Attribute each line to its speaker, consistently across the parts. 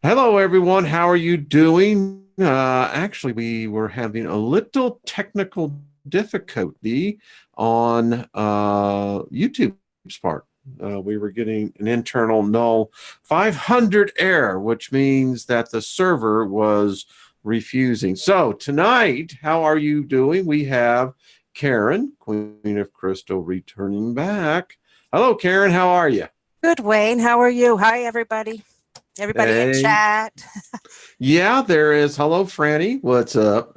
Speaker 1: Hello, everyone. How are you doing? Actually, we were having a little technical difficulty on YouTube's part. We were getting an internal null 500 error, which means that the server was refusing. So, tonight, how are you doing? We have Karen, Queen of Crystal, returning back. Hello, Karen. How are you?
Speaker 2: Good, Wayne. How are you? Hi, everybody. Everybody in
Speaker 1: Hey.
Speaker 2: chat.
Speaker 1: Yeah, there is. Hello, Franny. What's up?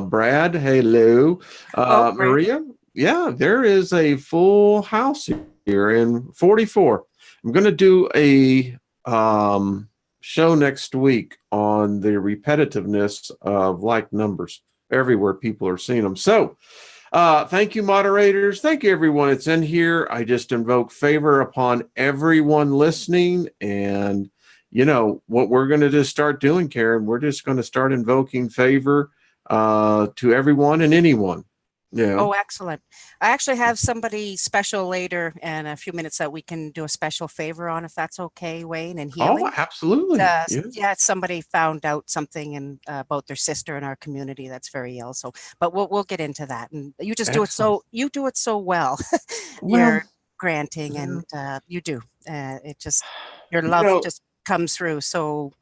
Speaker 1: Brad. Hey, Lou.
Speaker 2: Oh, great.
Speaker 1: Maria. Yeah, there is a full house here in 44. I'm going to do a show next week on the repetitiveness of like numbers everywhere people are seeing them. So, thank you, moderators. Thank you, everyone. It's in here. I just invoke favor upon everyone listening. And, what we're going to just start doing, Karen, we're just going to start invoking favor to everyone and anyone. Yeah.
Speaker 2: Oh, excellent. I actually have somebody special later in a few minutes that we can do a special favor on, if that's okay, Wayne, and
Speaker 1: Oh,
Speaker 2: healing.
Speaker 1: absolutely. Yeah.
Speaker 2: Yeah, somebody found out something about their sister in our community that's very ill. So, but we'll get into that. And you just do it
Speaker 1: Excellent.
Speaker 2: you do it so well.
Speaker 1: Well,
Speaker 2: You're granting,
Speaker 1: yeah.
Speaker 2: and you do. It just your
Speaker 1: you
Speaker 2: love
Speaker 1: know,
Speaker 2: just comes through. So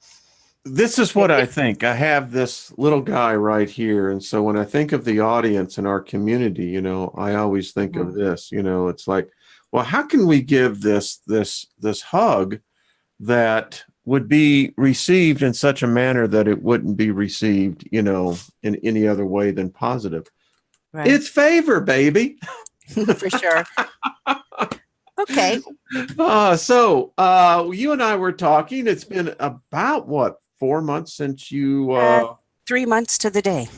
Speaker 1: This is what I think. I have this little guy right here. And so when I think of the audience and our community, I always think of
Speaker 2: Mhm.
Speaker 1: this, it's like, well, how can we give this hug that would be received in such a manner that it wouldn't be received, in any other way than positive?
Speaker 2: Right.
Speaker 1: It's favor, baby.
Speaker 2: For sure. Okay.
Speaker 1: You and I were talking. It's been about what, 4 months since you
Speaker 2: Uh, 3 months to the day.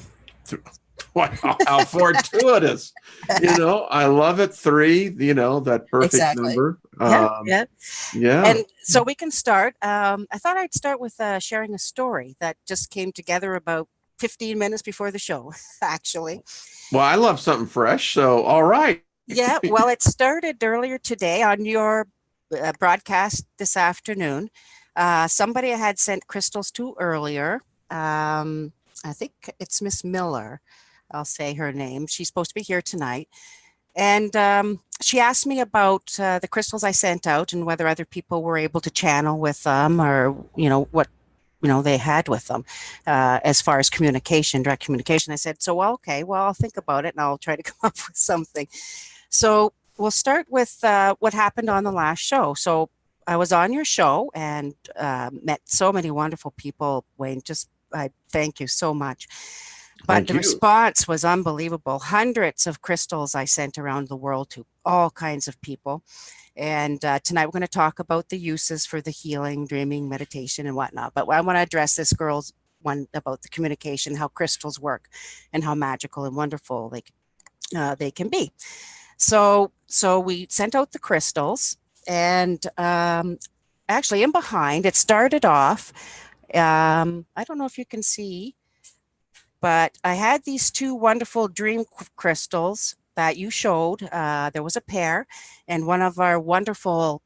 Speaker 1: Wow, how fortuitous. I love it. Three, that perfect
Speaker 2: Exactly.
Speaker 1: number.
Speaker 2: Yeah, yeah.
Speaker 1: Yeah.
Speaker 2: And so we can start. I thought I'd start with sharing a story that just came together about 15 minutes before the show, actually.
Speaker 1: Well, I love something fresh. So, all right.
Speaker 2: Yeah, well, it started earlier today on your broadcast this afternoon. Somebody I had sent crystals to earlier. I think it's Miss Miller. I'll say her name. She's supposed to be here tonight. And she asked me about the crystals I sent out and whether other people were able to channel with them, or, what, they had with them as far as communication, direct communication. I said, so, well, okay, well, I'll think about it and I'll try to come up with something. So we'll start with what happened on the last show. So I was on your show and met so many wonderful people, Wayne. Just I thank you so much. But
Speaker 1: Thank
Speaker 2: the
Speaker 1: you.
Speaker 2: response was unbelievable. Hundreds of crystals I sent around the world to all kinds of people. And tonight we're going to talk about the uses for the healing, dreaming, meditation, and whatnot. But I want to address this girl's one about the communication, how crystals work, and how magical and wonderful they can be. So we sent out the crystals, and actually, in behind, it started off. I don't know if you can see, but I had these two wonderful dream crystals that you showed. There was a pair, and one of our wonderful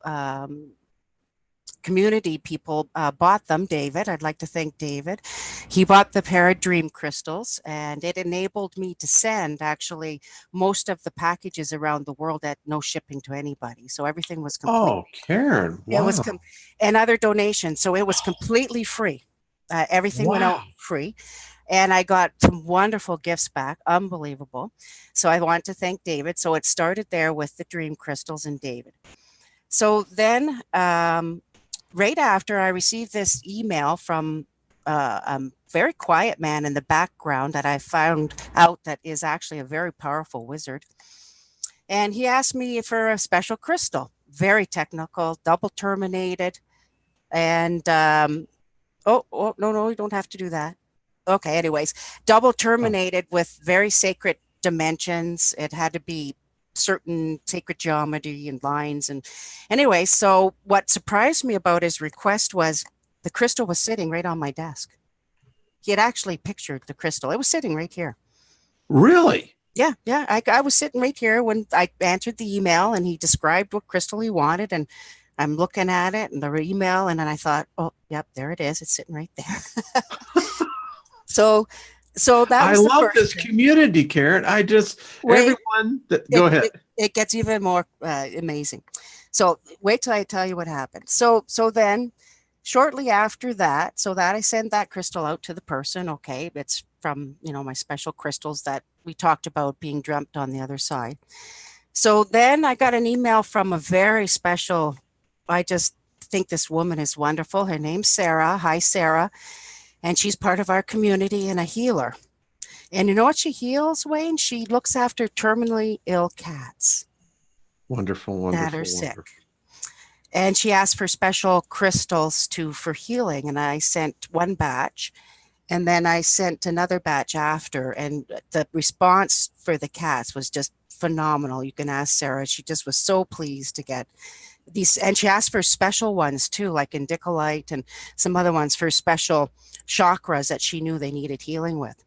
Speaker 2: community people bought them. David, I'd like to thank David. He bought the pair of dream crystals, and it enabled me to send actually most of the packages around the world at no shipping to anybody. So everything was complete.
Speaker 1: Oh, Karen.
Speaker 2: It was
Speaker 1: Wow.
Speaker 2: and other donations. So it was completely free. Everything went out
Speaker 1: Wow.
Speaker 2: free. And I got some wonderful gifts back, unbelievable. So I want to thank David. So it started there with the dream crystals and David. So then, right after, I received this email from a very quiet man in the background that I found out that is actually a very powerful wizard. And he asked me for a special crystal, very technical, double terminated. And oh, no, no, you don't have to do that. Okay, anyways, double
Speaker 1: Oh,
Speaker 2: terminated with very sacred dimensions. It had to be certain sacred geometry and lines. And anyway, so what surprised me about his request was the crystal was sitting right on my desk. He had actually pictured the crystal. It was sitting right here.
Speaker 1: really?
Speaker 2: Yeah, yeah. I was sitting right here when I answered the email, and he described what crystal he wanted. And I'm looking at it and the email, and then I thought, oh, yep, there it is. It's sitting right there. So, so that
Speaker 1: I
Speaker 2: was the
Speaker 1: love
Speaker 2: first
Speaker 1: this
Speaker 2: thing.
Speaker 1: community, Karen.
Speaker 2: Wait,
Speaker 1: Everyone that,
Speaker 2: it,
Speaker 1: go ahead.
Speaker 2: it, it gets even more amazing. So wait till I tell you what happened. So then shortly after that, so that I send that crystal out to the person. Okay. It's from, my special crystals that we talked about being dreamt on the other side. So then I got an email from a very special, I just think this woman is wonderful. Her name's Sarah. Hi, Sarah. And she's part of our community and a healer. And you know what she heals, Wayne? She looks after terminally ill cats
Speaker 1: Wonderful,
Speaker 2: that are
Speaker 1: wonderful,
Speaker 2: sick.
Speaker 1: wonderful.
Speaker 2: And she asked for special crystals too for healing. And I sent one batch, and then I sent another batch after. And the response for the cats was just phenomenal. You can ask Sarah. She just was so pleased to get these. And she asked for special ones too, like indicolite and some other ones for special chakras that she knew they needed healing with.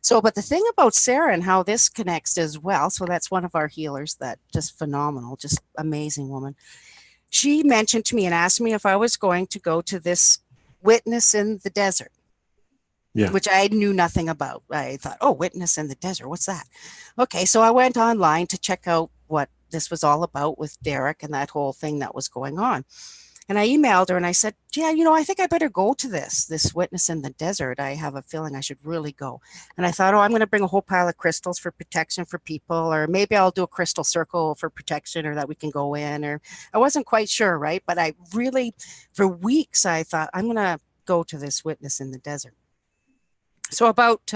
Speaker 2: So, but the thing about Sarah and how this connects as well, so that's one of our healers that just phenomenal, just amazing woman. She mentioned to me and asked me if I was going to go to this witness in the desert,
Speaker 1: Yeah.
Speaker 2: which I knew nothing about. I thought, oh, witness in the desert, what's that? Okay, so I went online to check out what this was all about with Derek and that whole thing that was going on. And I emailed her and I said, yeah, I think I better go to this witness in the desert. I have a feeling I should really go. And I thought, oh, I'm going to bring a whole pile of crystals for protection for people, or maybe I'll do a crystal circle for protection, or that we can go in, or I wasn't quite sure, right? But I really, for weeks, I thought, I'm going to go to this witness in the desert. So about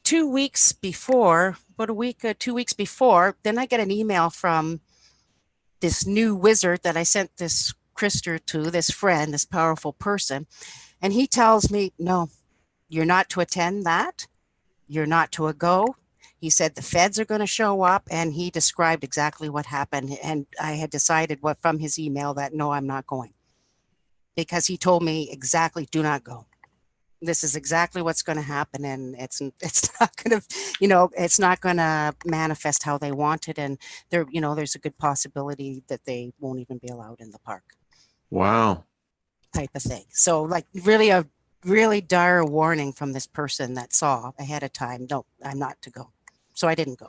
Speaker 2: 2 weeks before, about a week, 2 weeks before, then I get an email from this new wizard that I sent this Krister to, this friend, this powerful person. And he tells me, no, you're not to attend that. You're not to a go. He said the feds are going to show up, and he described exactly what happened. And I had decided what from his email that no, I'm not going, because he told me exactly, do not go. This is exactly what's going to happen, and it's not going to, it's not going to manifest how they want it, and there's a good possibility that they won't even be allowed in the park,
Speaker 1: Wow.
Speaker 2: type of thing. So like really a really dire warning from this person that saw ahead of time, no, I'm not to go. So I didn't go.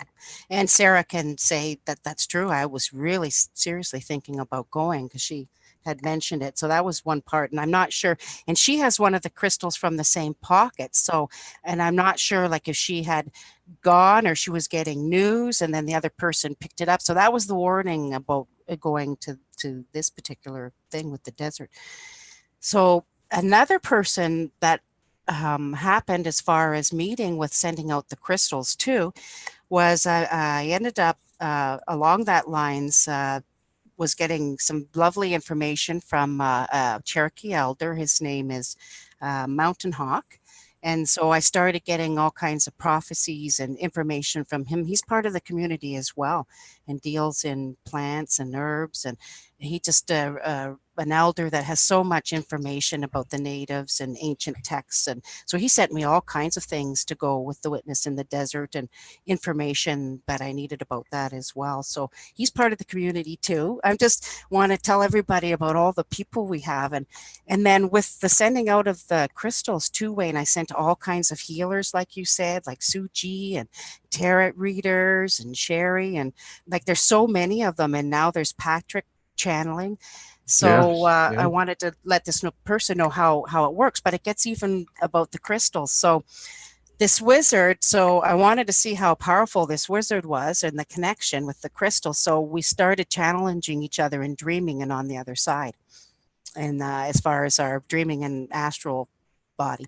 Speaker 2: And Sarah can say that that's true. I was really seriously thinking about going because she had mentioned it. So that was one part. And I'm not sure. And she has one of the crystals from the same pocket. So, and I'm not sure like if she had gone or she was getting news and then the other person picked it up. So that was the warning about going to this particular thing with the desert. So another person that happened as far as meeting with sending out the crystals too was I ended up along that lines was getting some lovely information from a Cherokee elder. His name is Mountain Hawk. And so I started getting all kinds of prophecies and information from him. He's part of the community as well and deals in plants and herbs. And he just an elder that has so much information about the natives and ancient texts. And so he sent me all kinds of things to go with the witness in the desert and information that I needed about that as well. So he's part of the community too. I just want to tell everybody about all the people we have. And then with the sending out of the crystals too, Wayne, I sent all kinds of healers, like you said, like Suji and tarot readers and Sherry. And like there's so many of them. And now there's Patrick channeling. So
Speaker 1: Yes.
Speaker 2: I
Speaker 1: Yeah.
Speaker 2: wanted to let this person know how it works, but it gets even about the crystals. So this wizard, so I wanted to see how powerful this wizard was and the connection with the crystal. So we started challenging each other in dreaming and on the other side. And as far as our dreaming and astral body.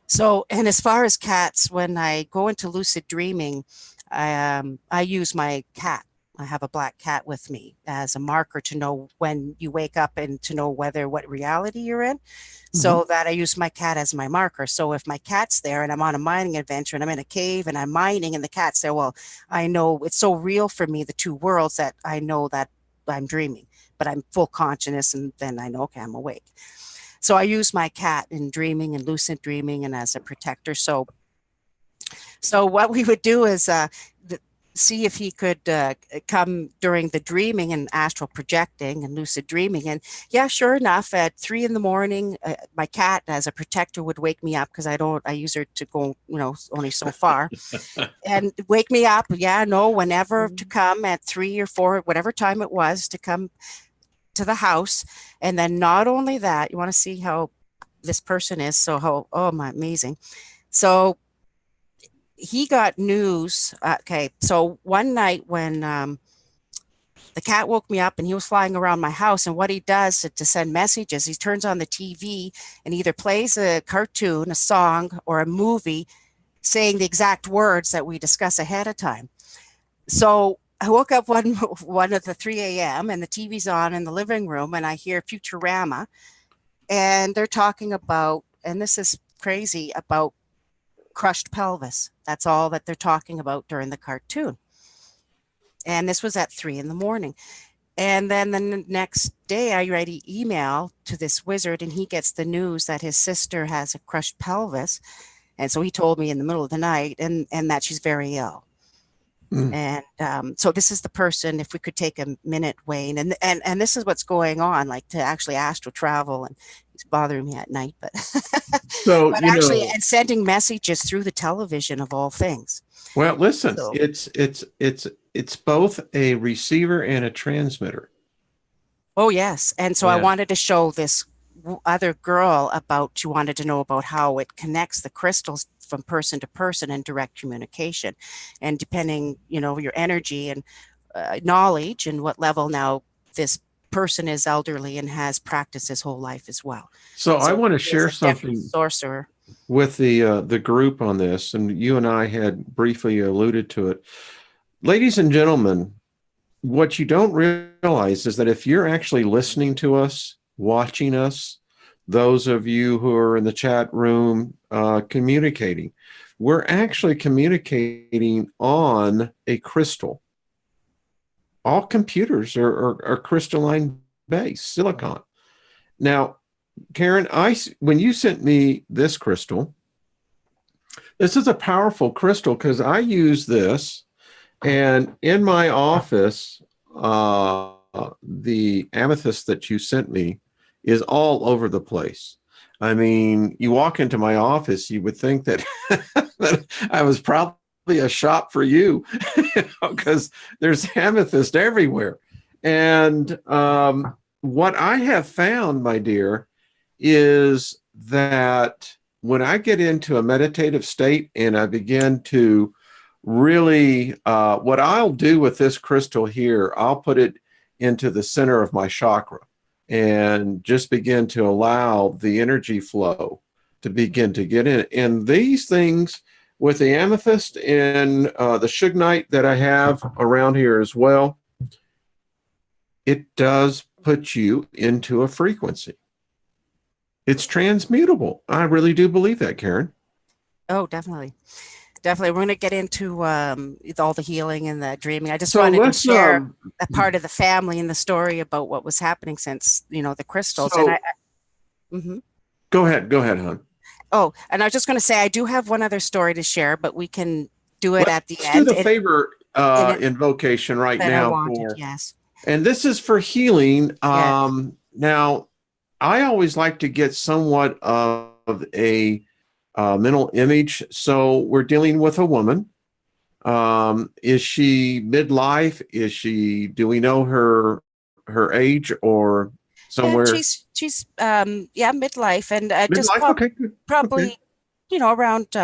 Speaker 2: So, and as far as cats, when I go into lucid dreaming, I use my cat. I have a black cat with me as a marker to know when you wake up and to know what reality you're in.
Speaker 1: Mhm.
Speaker 2: So that I use my cat as my marker. So if my cat's there and I'm on a mining adventure and I'm in a cave and I'm mining and the cat's there, well, I know it's so real for me, the two worlds, that I know that I'm dreaming, but I'm full consciousness, and then I know, okay, I'm awake. So I use my cat in dreaming and lucid dreaming and as a protector. So what we would do is see if he could come during the dreaming and astral projecting and lucid dreaming. And yeah, sure enough, at 3 in the morning, my cat, as a protector, would wake me up because I use her to go, only so far, and wake me up. Yeah, no, whenever to come at 3 or 4, whatever time it was, to come to the house. And then not only that, you want to see how this person is. So oh my, amazing. So he got news. Okay, so one night when the cat woke me up and he was flying around my house, and what he does to send messages, he turns on the TV and either plays a cartoon, a song, or a movie saying the exact words that we discuss ahead of time. So I woke up one of the 3 a.m. and the TV's on in the living room, and I hear Futurama, and they're talking about, and this is crazy, about crushed pelvis. That's all that they're talking about during the cartoon. And this was at 3 in the morning. And then the next day, I write an email to this wizard, and he gets the news that his sister has a crushed pelvis. And so he told me in the middle of the night, and that she's very ill. And so this is the person, if we could take a minute, Wayne, and this is what's going on, like to actually astral travel, and it's bothering me at night, but,
Speaker 1: So,
Speaker 2: but actually, and sending messages through the television of all things.
Speaker 1: well, listen,
Speaker 2: So,
Speaker 1: it's both a receiver and a transmitter.
Speaker 2: oh yes. And so I wanted to show this other girl about, she wanted to know about how it connects the crystals from person to person in direct communication, and depending, your energy and knowledge and what level now this person is elderly and has practiced his whole life as well.
Speaker 1: So I want to share something
Speaker 2: sorcerer
Speaker 1: with the group on this, and you and I had briefly alluded to it. Ladies and gentlemen, what you don't realize is that if you're actually listening to us, watching us, those of you who are in the chat room communicating, we're actually communicating on a crystal. All computers are crystalline based, silicon. Now, Karen, when you sent me this crystal, this is a powerful crystal because I use this, and in my office, the amethyst that you sent me is all over the place. I mean, you walk into my office, you would think that, that I was probably a shop for you, because there's amethyst everywhere. And what I have found, my dear, is that when I get into a meditative state and I begin to really, what I'll do with this crystal here, I'll put it into the center of my chakra and just begin to allow the energy flow to begin to get in. And these things with the amethyst and the shugnite that I have around here as well, it does put you into a frequency. It's transmutable. I really do believe that, Karen.
Speaker 2: Oh, definitely. Definitely. We're going to get into all the healing and the dreaming. I just wanted to share a part of the family and the story about what was happening since, the crystals.
Speaker 1: So,
Speaker 2: and
Speaker 1: Go ahead, hon.
Speaker 2: Oh, and I was just going to say, I do have one other story to share, but we can do it at the end.
Speaker 1: Let's do the favor invocation right now.
Speaker 2: Yes.
Speaker 1: And this is for healing.
Speaker 2: Yes.
Speaker 1: Now, I always like to get somewhat of a mental image. So we're dealing with a woman. Is she midlife? Do we know her age or somewhere?
Speaker 2: Yeah, she's midlife, and
Speaker 1: midlife?
Speaker 2: Probably, around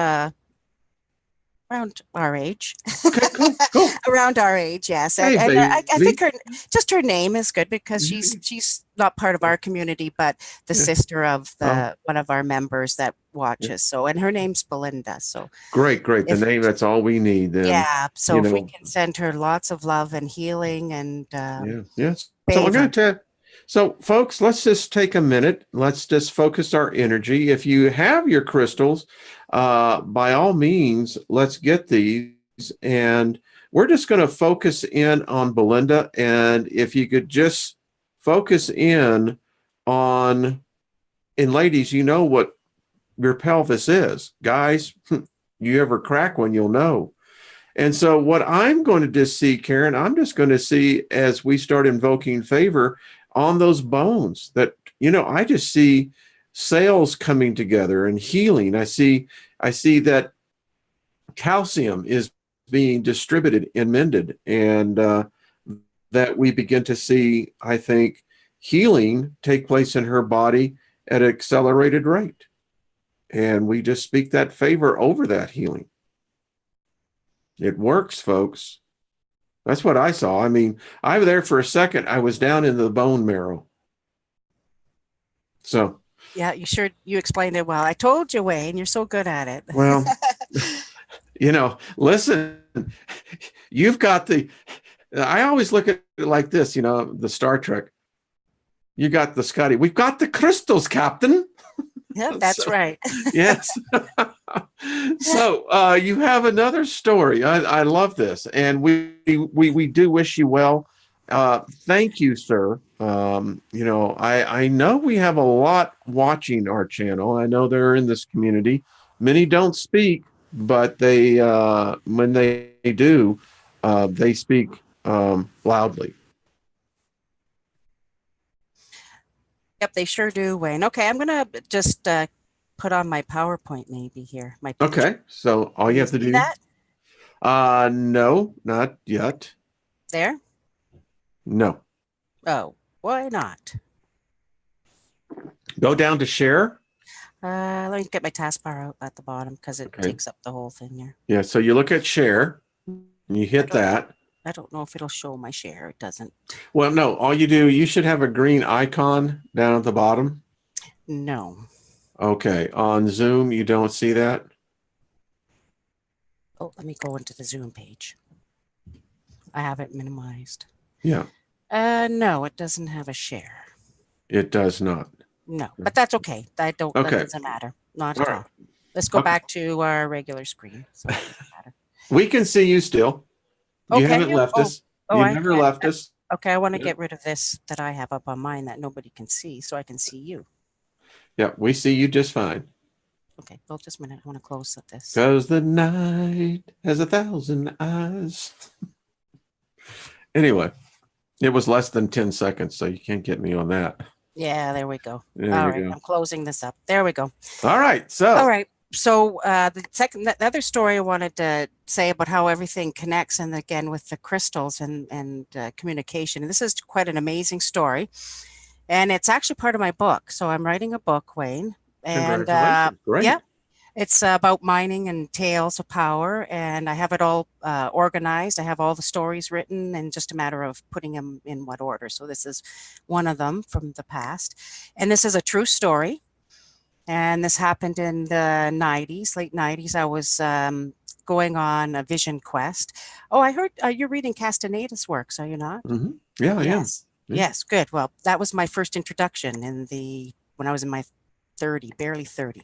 Speaker 2: our age.
Speaker 1: Okay, cool.
Speaker 2: Around our age, yes.
Speaker 1: Hey,
Speaker 2: and I think her name is good because she's not part of our community, but the sister of one of our members that watches. So, and her name's Belinda. So
Speaker 1: great. The name, that's all we need then.
Speaker 2: Yeah. So if we can send her lots of love and healing and
Speaker 1: yes. So we're going to So folks, let's just take a minute. Let's just focus our energy. If you have your crystals, by all means, let's get these. And we're just going to focus in on Belinda. And if you could just focus in on, and ladies, you know what your pelvis is. Guys, you ever crack one, you'll know. And so what I'm going to just see, Karen, I'm just going to see as we start invoking favor on those bones that, I just see cells coming together and healing. I see that calcium is being distributed and mended, and that we begin to see, I think, healing take place in her body at an accelerated rate. And we just speak that favor over that healing. It works, folks. That's what I saw. I mean, I was there for a second. I was down in the bone marrow. So.
Speaker 2: Yeah, you explained it well. I told you, Wayne, you're so good at it.
Speaker 1: Well, listen, you've got I always look at it like this, the Star Trek. You got the Scotty. We've got the crystals, Captain.
Speaker 2: Yeah, that's right.
Speaker 1: Yes. So you have another story. I love this, and we do wish you well. Thank you, sir. I know we have a lot watching our channel. I know they're in this community. Many don't speak, but they when they do, they speak loudly.
Speaker 2: Yep, they sure do, Wayne. Okay, I'm gonna just put on my PowerPoint maybe here. My picture.
Speaker 1: Okay, so all you have to do
Speaker 2: that?
Speaker 1: No, not yet.
Speaker 2: There?
Speaker 1: No.
Speaker 2: Oh, why not?
Speaker 1: Go down to share.
Speaker 2: Let me get my taskbar out at the bottom because it takes up the whole thing here.
Speaker 1: Yeah, so you look at share, and you hit that.
Speaker 2: I don't know if it'll show my share. It doesn't.
Speaker 1: Well, no, all you do, you should have a green icon down at the bottom.
Speaker 2: No.
Speaker 1: Okay, on Zoom, you don't see that?
Speaker 2: Oh, let me go into the Zoom page. I have it minimized.
Speaker 1: Yeah.
Speaker 2: No, it doesn't have a share.
Speaker 1: It does not.
Speaker 2: No, but that's okay. That doesn't matter. Not at all. Let's go back to our regular screen. So it doesn't matter.
Speaker 1: We can see you still. You haven't left us. You never left us.
Speaker 2: Okay, I want to get rid of this that I have up on mine that nobody can see, so I can see you.
Speaker 1: Yeah, we see you just fine.
Speaker 2: Okay, hold just a minute. I want to close this.
Speaker 1: Because the night has 1,000 eyes. Anyway, it was less than 10 seconds, so you can't get me on that.
Speaker 2: Yeah, there we go.
Speaker 1: There
Speaker 2: all
Speaker 1: we
Speaker 2: right,
Speaker 1: go.
Speaker 2: I'm closing this up. There we go.
Speaker 1: All right, so.
Speaker 2: All right. So the other story I wanted to say about how everything connects, and again with the crystals and communication. And this is quite an amazing story, and it's actually part of my book. So I'm writing a book, Wayne, and
Speaker 1: Congratulations. Great.
Speaker 2: yeah, it's about mining and tales of power, and I have it all organized. I have all the stories written, and just a matter of putting them in what order. So this is one of them from the past, and this is a true story. And this happened in the 90s, late 90s. I was going on a vision quest. Oh, I heard you're reading Castaneda's works, are you not?
Speaker 1: Mm-hmm. Yeah, I am. Yeah.
Speaker 2: Yes, good. Well, that was my first introduction when I was in my barely 30.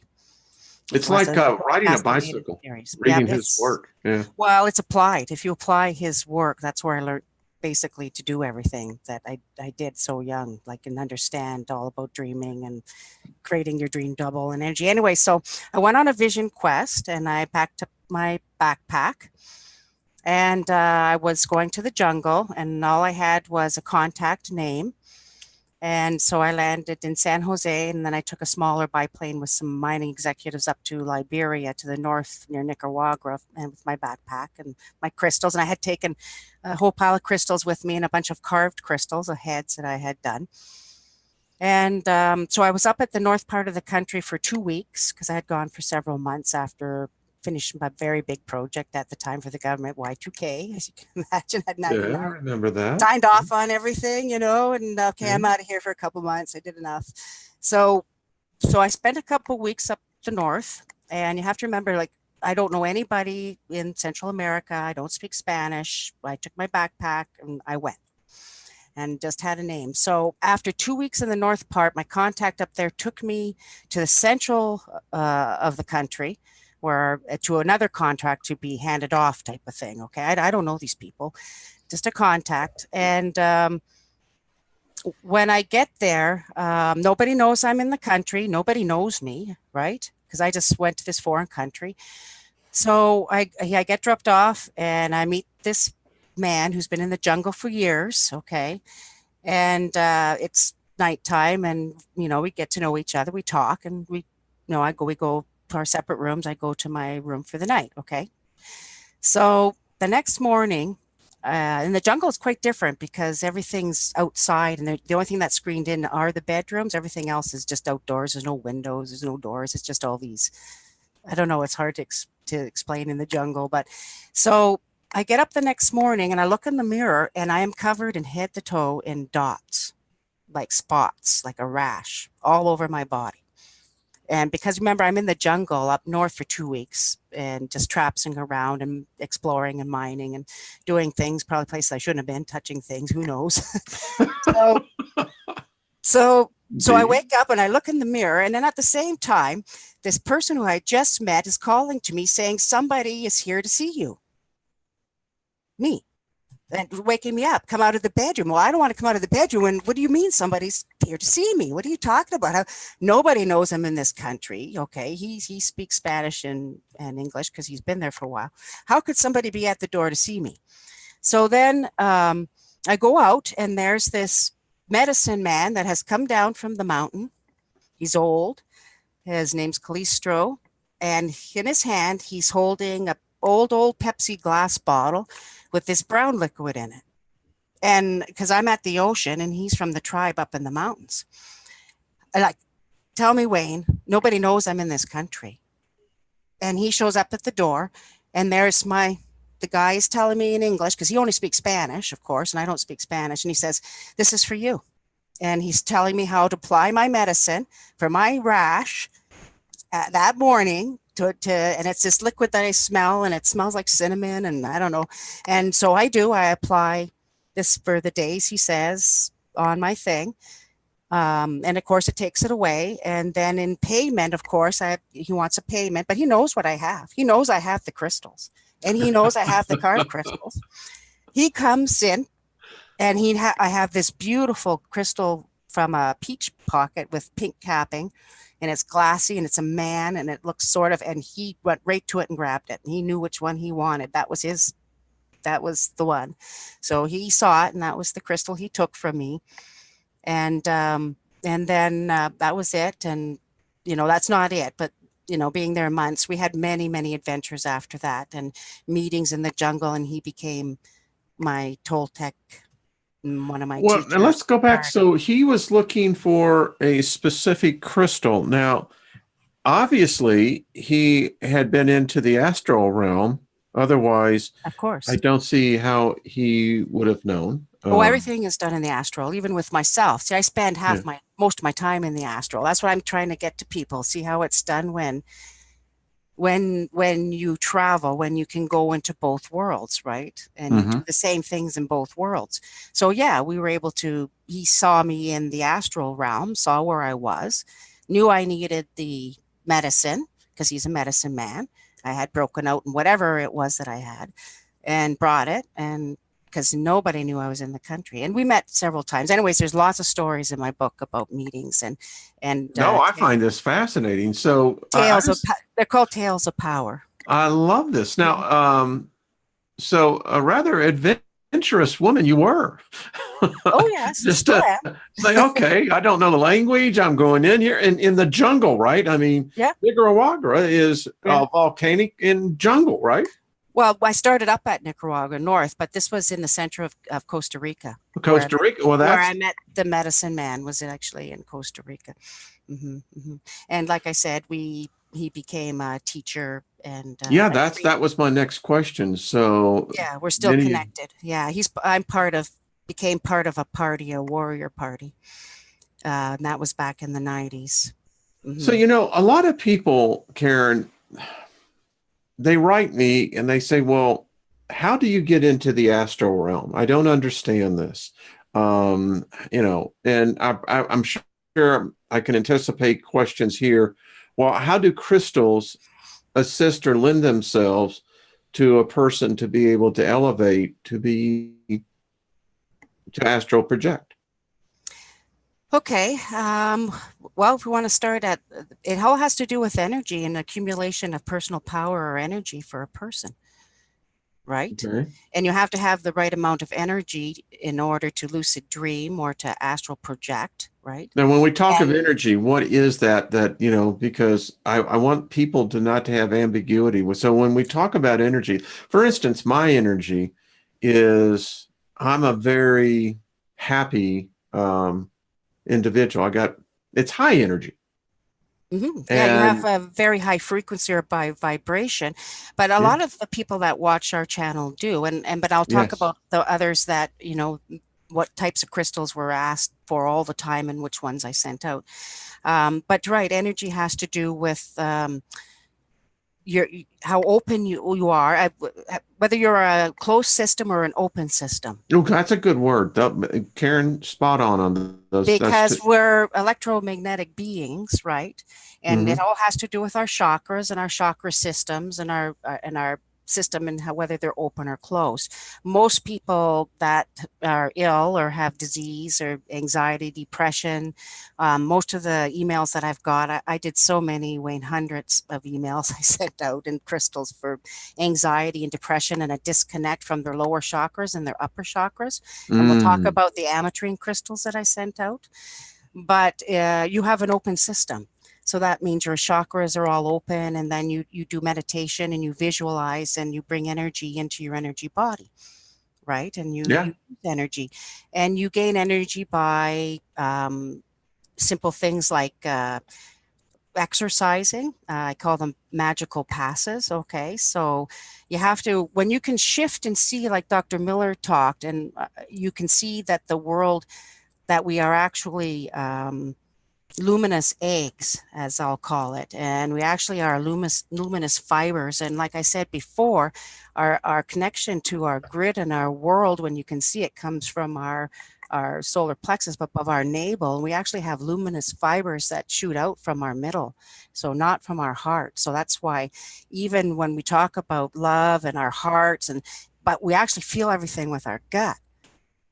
Speaker 1: It's like riding a bicycle, reading his work. Yeah.
Speaker 2: Well, it's applied. If you apply his work, that's where I learned basically to do everything that I did so young, like, and understand all about dreaming and creating your dream double and energy. Anyway, so I went on a vision quest and I packed up my backpack and I was going to the jungle, and all I had was a contact name. And so I landed in San Jose, and then I took a smaller biplane with some mining executives up to Liberia to the north near Nicaragua, and with my backpack and my crystals. And I had taken a whole pile of crystals with me and a bunch of carved crystals, of heads that I had done. And so I was up at the north part of the country for 2 weeks because I had gone for several months after finishing my very big project at the time for the government, Y2K, as you can imagine.
Speaker 1: Yeah, I remember that.
Speaker 2: Signed off on everything, and okay, I'm out of here for a couple months. I did enough. So I spent a couple weeks up the north, and you have to remember, like, I don't know anybody in Central America. I don't speak Spanish. I took my backpack and I went and just had a name. So after 2 weeks in the north part, my contact up there took me to the central of the country, where to another contract to be handed off type of thing. Okay, I don't know these people, just a contact. And when I get there, nobody knows I'm in the country. Nobody knows me, right? Because I just went to this foreign country. So I get dropped off and I meet this man who's been in the jungle for years. Okay. And it's nighttime and, we get to know each other. We talk and we go to our separate rooms. I go to my room for the night. Okay. So the next morning, and the jungle is quite different because everything's outside, and the only thing that's screened in are the bedrooms. Everything else is just outdoors. There's no windows, there's no doors. It's just all these. I don't know. It's hard to explain in the jungle, but so I get up the next morning and I look in the mirror, and I am covered in head to toe in dots, like spots, like a rash, all over my body. And because remember, I'm in the jungle up north for 2 weeks and just traipsing around and exploring and mining and doing things, probably places I shouldn't have been, touching things, who knows? so, so I wake up and I look in the mirror, and then at the same time, this person who I just met is calling to me saying, somebody is here to see you. Me. And waking me up, come out of the bedroom. Well, I don't want to come out of the bedroom. And what do you mean somebody's here to see me? What are you talking about? How, nobody knows I'm in this country. Okay. He speaks Spanish and English because he's been there for a while. How could somebody be at the door to see me? So then I go out, and there's this medicine man that has come down from the mountain. He's old. His name's Calistro. And in his hand, he's holding a old Pepsi glass bottle with this brown liquid in it. And because I'm at the ocean and he's from the tribe up in the mountains. I like, tell me, Wayne, nobody knows I'm in this country. And he shows up at the door, and there's the guy is telling me in English, because he only speaks Spanish, of course, and I don't speak Spanish. And he says, this is for you. And he's telling me how to apply my medicine for my rash that morning and it's this liquid that I smell, and it smells like cinnamon, and I don't know. And so I apply this for the days, he says, on my thing. And of course it takes it away. And then in payment, of course, he wants a payment, but he knows what I have. He knows I have the crystals, and he knows I have the card crystals. He comes in, and I have this beautiful crystal from a peach pocket with pink capping, and it's glassy, and it's a man, and it looks and he went right to it and grabbed it. And he knew which one he wanted. That was the one. So he saw it, and that was the crystal he took from me. And then that was it. And, that's not it, but, being there months, we had many, many adventures after that, and meetings in the jungle, and he became my Toltec, one of my teachers.
Speaker 1: Well, let's go back. So he was looking for a specific crystal. Now, obviously, he had been into the astral realm. Otherwise,
Speaker 2: of course,
Speaker 1: I don't see how he would have known.
Speaker 2: Everything is done in the astral, even with myself. See, I spend most of my time in the astral. That's what I'm trying to get to people. See how it's done when you travel, when you can go into both worlds, right? And you do the same things in both worlds. So yeah, we were able to, he saw me in the astral realm, saw where I was, knew I needed the medicine because he's a medicine man. I had broken out and whatever it was that I had, and brought it, and because nobody knew I was in the country. And we met several times. Anyways, there's lots of stories in my book about meetings and
Speaker 1: no, I find this fascinating. So
Speaker 2: they're called Tales of Power.
Speaker 1: I love this. Now, so a rather adventurous woman you were.
Speaker 2: Oh yes.
Speaker 1: Just to say, okay, I don't know the language. I'm going in here in the jungle, right? I mean, Nicaragua is volcanic in jungle, right?
Speaker 2: Well, I started up at Nicaragua North, but this was in the center of Costa Rica.
Speaker 1: Costa Rica. Well,
Speaker 2: where I met the medicine man was actually in Costa Rica. And like I said, he became a teacher, and
Speaker 1: that was my next question. So
Speaker 2: yeah, we're still connected. Yeah, became part of a party, a warrior party, and that was back in the 90s.
Speaker 1: So a lot of people, Karen, they write me and they say, well, how do you get into the astral realm? I don't understand this. And I'm sure I can anticipate questions here. Well, how do crystals assist or lend themselves to a person to be able to elevate, to astral project?
Speaker 2: Okay. Well, if we want to start at, it all has to do with energy and accumulation of personal power or energy for a person, right?
Speaker 1: Okay.
Speaker 2: And you have to have the right amount of energy in order to lucid dream or to astral project, right?
Speaker 1: Now, when we talk of
Speaker 2: And
Speaker 1: energy, what is that, because I want people to not to have ambiguity. So when we talk about energy, for instance, my energy is I'm a very happy individual. It's high energy.
Speaker 2: Yeah, you have
Speaker 1: And
Speaker 2: a very high frequency or by vibration, but a
Speaker 1: yeah,
Speaker 2: lot of the people that watch our channel do, but I'll talk
Speaker 1: yes.
Speaker 2: about the others that, what types of crystals were asked for all the time and which ones I sent out. But right, energy has to do with your how open you are, whether you're a closed system or an open system.
Speaker 1: Oh, that's a good word. Karen, spot on those. That's
Speaker 2: Because we're electromagnetic beings, right? And it
Speaker 1: hmm
Speaker 2: all has to do with our chakras and our chakra systems and our system and how, whether they're open or closed. Most people that are ill or have disease or anxiety, depression, most of the emails that I've got, I did so many, Wayne, hundreds of emails I sent out and crystals for anxiety and depression and a disconnect from their lower chakras and their upper chakras. And we'll talk
Speaker 1: mm,
Speaker 2: about the ametrine crystals that I sent out. But you have an open system. So that means your chakras are all open, and then you do meditation and you visualize and you bring energy into your energy body, right? And you
Speaker 1: yeah.
Speaker 2: use energy, and you gain energy by simple things like exercising. I call them magical passes. Okay. So you have to, when you can shift and see, like Dr. Miller talked, and you can see that the world, that we are actually luminous eggs, as I'll call it. And we actually are luminous fibers. And like I said before, our connection to our grid and our world, when you can see it, comes from our solar plexus above our navel. And we actually have luminous fibers that shoot out from our middle, so not from our heart. So that's why even when we talk about love and our hearts, but we actually feel everything with our gut,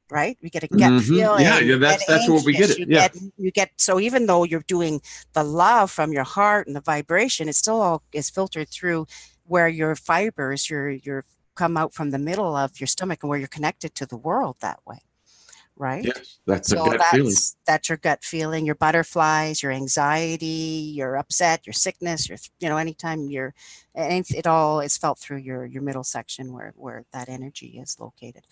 Speaker 2: right? We get a gut
Speaker 1: Yeah,
Speaker 2: feeling,
Speaker 1: yeah,
Speaker 2: you get
Speaker 1: that's where we get
Speaker 2: anxious,
Speaker 1: it. Yeah.
Speaker 2: so even though you're doing the love from your heart and the vibration, it still all is filtered through where your fibers, your come out from the middle of your stomach and where you're connected to the world that way, right?
Speaker 1: Yes. That's a
Speaker 2: So
Speaker 1: gut feeling.
Speaker 2: that's your gut feeling, your butterflies, your anxiety, your upset, your sickness, anytime and it all is felt through your middle section where that energy is located.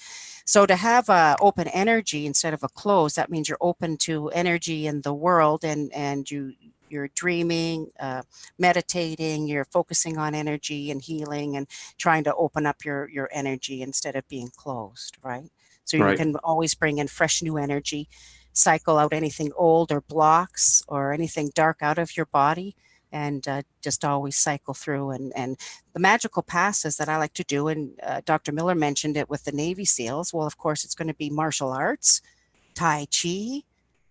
Speaker 2: So to have a open energy instead of a closed, that means you're open to energy in the world, and you're dreaming, meditating, you're focusing on energy and healing and trying to open up your energy instead of being closed, right? So you
Speaker 1: Right.
Speaker 2: can always bring in fresh new energy, cycle out anything old or blocks or anything dark out of your body, and just always cycle through. And the magical passes that I like to do, and Dr. Miller mentioned it with the Navy SEALs. Well, of course, it's going to be martial arts, Tai Chi,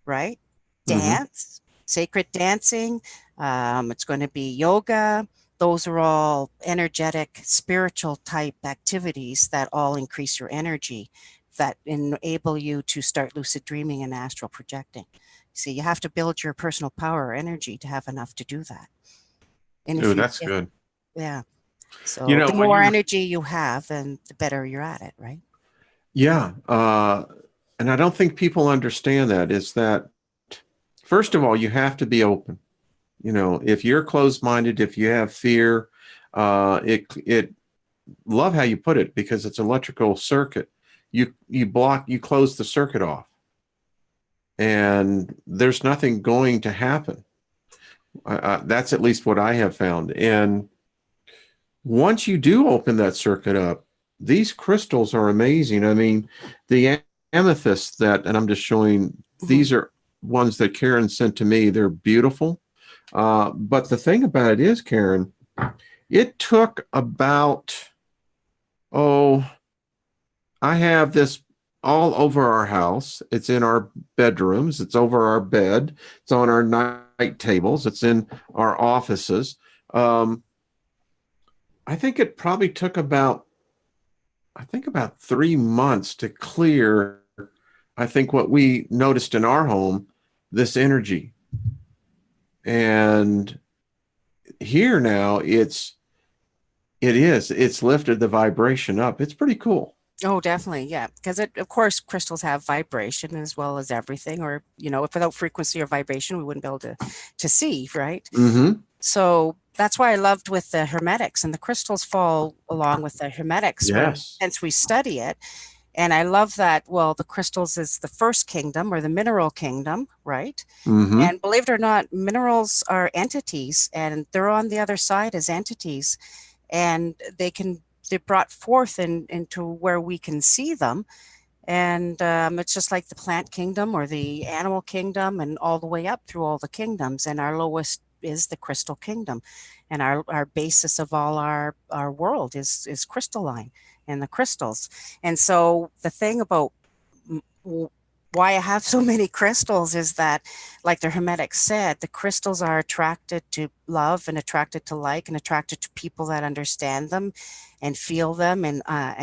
Speaker 2: right?
Speaker 1: hmm
Speaker 2: Dance, sacred dancing. It's going to be yoga. Those are all energetic, spiritual type activities that all increase your energy, that enable you to start lucid dreaming and astral projecting. See, you have to build your personal power or energy to have enough to do that. And
Speaker 1: Oh, that's good.
Speaker 2: yeah. So the
Speaker 1: When
Speaker 2: more
Speaker 1: you were,
Speaker 2: energy you have, then the better you're at it, right?
Speaker 1: yeah, and I don't think people understand that is that, first of all, you have to be open. If you're closed-minded, if you have fear, it love how you put it because it's electrical circuit. You close the circuit off, and there's nothing going to happen. That's at least what I have found. And once you do open that circuit up, these crystals are amazing. I mean, the amethyst and I'm just showing,
Speaker 2: Mhm.
Speaker 1: these are ones that Karen sent to me. They're beautiful. But the thing about it is, Karen, it took about, oh, I have this all over our house. It's in our bedrooms. It's over our bed. It's on our night tables. It's in our offices. Um, I think it probably took about 3 months to clear. I think what we noticed in our home, this energy. And here now it's lifted the vibration up. It's pretty cool.
Speaker 2: Oh, definitely. Yeah. Because of course, crystals have vibration as well as everything, or, if without frequency or vibration, we wouldn't be able to see, right?
Speaker 1: Mm-hmm.
Speaker 2: So that's why I loved with the hermetics, and the crystals fall along with the hermetics when
Speaker 1: Yes.
Speaker 2: hence we study it. And I love that, well, the crystals is the first kingdom or the mineral kingdom, right?
Speaker 1: Mm-hmm.
Speaker 2: And believe it or not, minerals are entities and they're on the other side as entities. And they're brought forth into where we can see them. And it's just like the plant kingdom or the animal kingdom and all the way up through all the kingdoms. And our lowest is the crystal kingdom. And our basis of all our world is crystalline and the crystals. And so the thing about why I have so many crystals is that, like the Hermetic said, the crystals are attracted to love and attracted to like and attracted to people that understand them and feel them and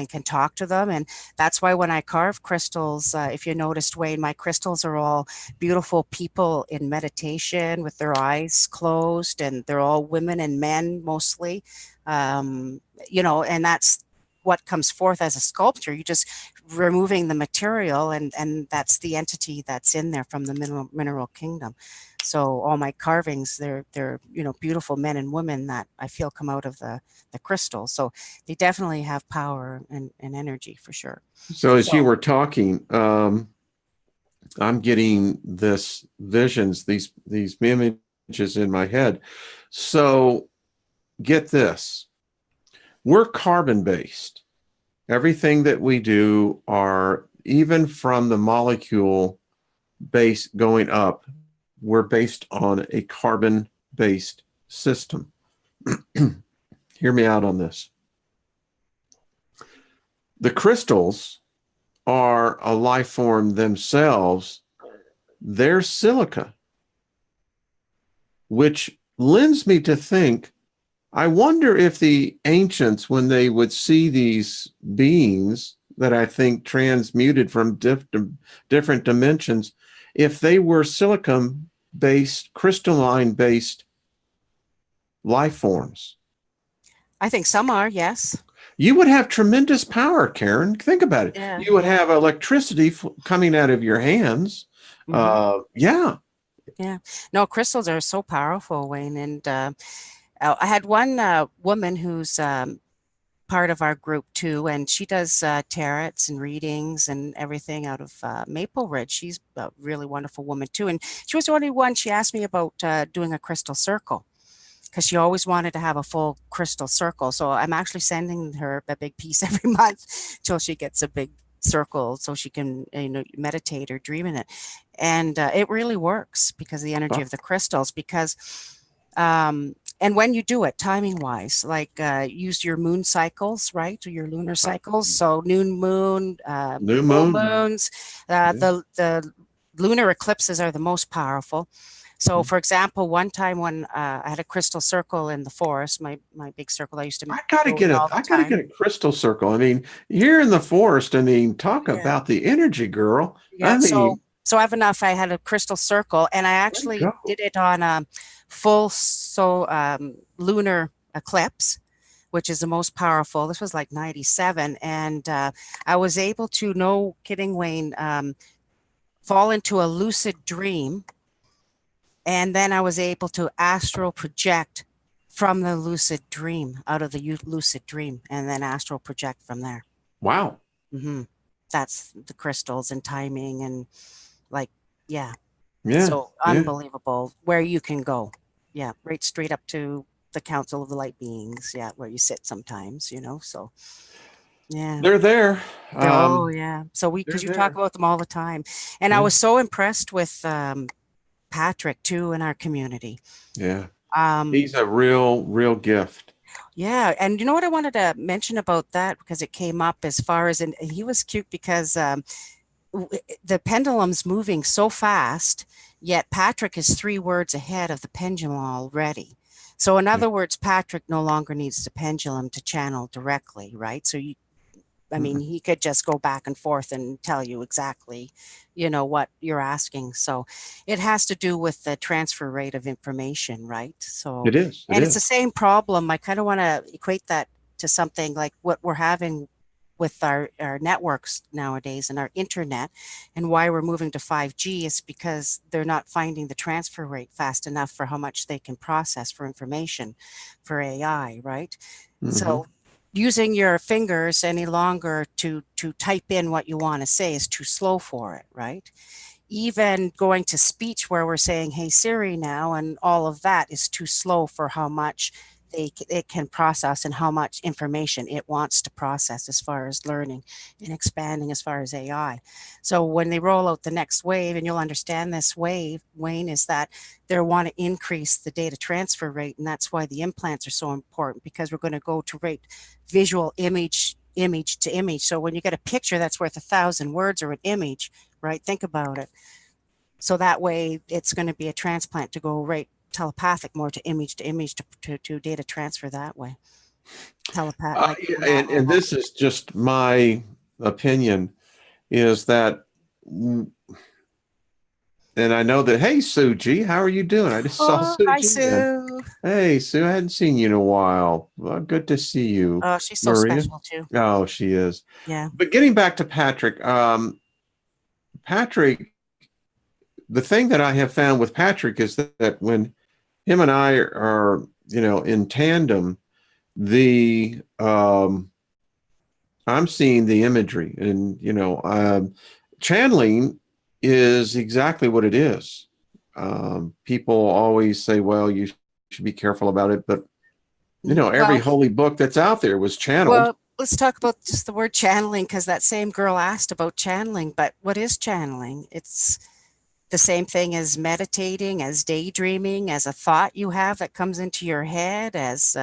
Speaker 2: can talk to them. And that's why when I carve crystals, if you noticed, Wayne, my crystals are all beautiful people in meditation with their eyes closed, and they're all women and men mostly. And that's what comes forth as a sculpture. You just removing the material, and that's the entity that's in there from the mineral kingdom. So all my carvings, they're beautiful men and women that I feel come out of the crystal. So they definitely have power and energy for sure.
Speaker 1: So as you
Speaker 2: So
Speaker 1: were talking, I'm getting this visions, these images in my head. So get this. We're carbon based. Everything that we do are, even from the molecule base going up, we're based on a carbon based system. Hear me out on this. The crystals are a life form themselves. They're silica, which lends me to think, I wonder if the ancients, when they would see these beings that I think transmuted from different dimensions, if they were silicon-based, crystalline-based life forms.
Speaker 2: I think some are, yes.
Speaker 1: You would have tremendous power, Karen. Think about it.
Speaker 2: Yeah.
Speaker 1: You would have electricity coming out of your hands.
Speaker 2: Mm-hmm.
Speaker 1: Yeah.
Speaker 2: Yeah. No, crystals are so powerful, Wayne. And I had one woman who's part of our group too, and she does tarots and readings and everything out of Maple Ridge. She's a really wonderful woman too, and she was the only one. She asked me about doing a crystal circle because she always wanted to have a full crystal circle. So I'm actually sending her a big piece every month till she gets a big circle so she can meditate or dream in it. And it really works because of the energy of the crystals. Because and when you do it, timing wise, like use your moon cycles, right? Or your lunar cycles. So new moon,
Speaker 1: New
Speaker 2: full
Speaker 1: moon.
Speaker 2: moons,
Speaker 1: Yeah.
Speaker 2: the lunar eclipses are the most powerful. So, for example, one time when I had a crystal circle in the forest, my big circle I used to
Speaker 1: I gotta
Speaker 2: go in
Speaker 1: get
Speaker 2: all the
Speaker 1: I gotta
Speaker 2: time.
Speaker 1: get a crystal circle. I mean, here in the forest, I mean, talk
Speaker 2: Yeah.
Speaker 1: about the energy, girl. I
Speaker 2: Yeah.
Speaker 1: mean,
Speaker 2: So I have enough. I had a crystal circle, and I
Speaker 1: way to
Speaker 2: actually
Speaker 1: go.
Speaker 2: did it on a full lunar eclipse, which is the most powerful. This was like 97, and I was able to, no kidding, Wayne, fall into a lucid dream. And then I was able to astral project from the lucid dream, out of the lucid dream, and then astral project from there.
Speaker 1: Wow.
Speaker 2: Hmm. That's the crystals and timing and like, yeah.
Speaker 1: Yeah.
Speaker 2: So
Speaker 1: Yeah.
Speaker 2: unbelievable where you can go. Yeah. Right straight up to the Council of the Light Beings. Yeah. Where you sit sometimes, so yeah.
Speaker 1: They're there.
Speaker 2: Oh, yeah. So
Speaker 1: They're
Speaker 2: because you talk
Speaker 1: there.
Speaker 2: about them all the time. And I
Speaker 1: Yeah.
Speaker 2: was so impressed with Patrick too in our community.
Speaker 1: Yeah.
Speaker 2: Um,
Speaker 1: He's a real gift.
Speaker 2: Yeah, and you know what I wanted to mention about that because it came up as far as, and he was cute because the pendulum's moving so fast, yet Patrick is 3 words ahead of the pendulum already. So in
Speaker 1: Yeah.
Speaker 2: other words, Patrick no longer needs the pendulum to channel directly, right? So I mean, he could just go back and forth and tell you exactly, what you're asking. So it has to do with the transfer rate of information, right? So,
Speaker 1: It is. It
Speaker 2: and it's the
Speaker 1: is.
Speaker 2: same problem. I kind of want to equate that to something like what we're having with our networks nowadays and our internet, and why we're moving to 5G is because they're not finding the transfer rate fast enough for how much they can process for information for AI, right?
Speaker 1: Hmm.
Speaker 2: So using your fingers any longer to type in what you want to say is too slow for it, right? Even going to speech where we're saying, hey Siri now, and all of that is too slow for how much it can process and how much information it wants to process as far as learning and expanding as far as AI. So when they roll out the next wave, and you'll understand this wave, Wayne, is that they want to increase the data transfer rate, and that's why the implants are so important, because we're going to go to rate visual image to image. So when you get a picture that's worth 1,000 words, or an image, right? Think about it. So that way it's going to be a transplant to go right telepathic more to image to data transfer that way. Telepath like
Speaker 1: Yeah,
Speaker 2: that
Speaker 1: and
Speaker 2: level.
Speaker 1: this is just my opinion, is that, and I know that, hey, Sue G, how are you doing? I just saw
Speaker 2: Oh,
Speaker 1: Sue
Speaker 2: hi
Speaker 1: G again.
Speaker 2: Sue.
Speaker 1: Hey, Sue, I hadn't seen you in a while. Well, good to see you.
Speaker 2: Oh, she's so
Speaker 1: Maria?
Speaker 2: special too.
Speaker 1: Oh, she is.
Speaker 2: Yeah.
Speaker 1: But getting back to Patrick, Patrick, the thing that I have found with Patrick is that when him and I are, in tandem, the I'm seeing the imagery, and channeling is exactly what it is. People always say, well, you should be careful about it, but every
Speaker 2: Well,
Speaker 1: holy book that's out there was channeled.
Speaker 2: well, let's talk about just the word channeling, because that same girl asked about channeling. But what is channeling? It's the same thing as meditating, as daydreaming, as a thought you have that comes into your head, as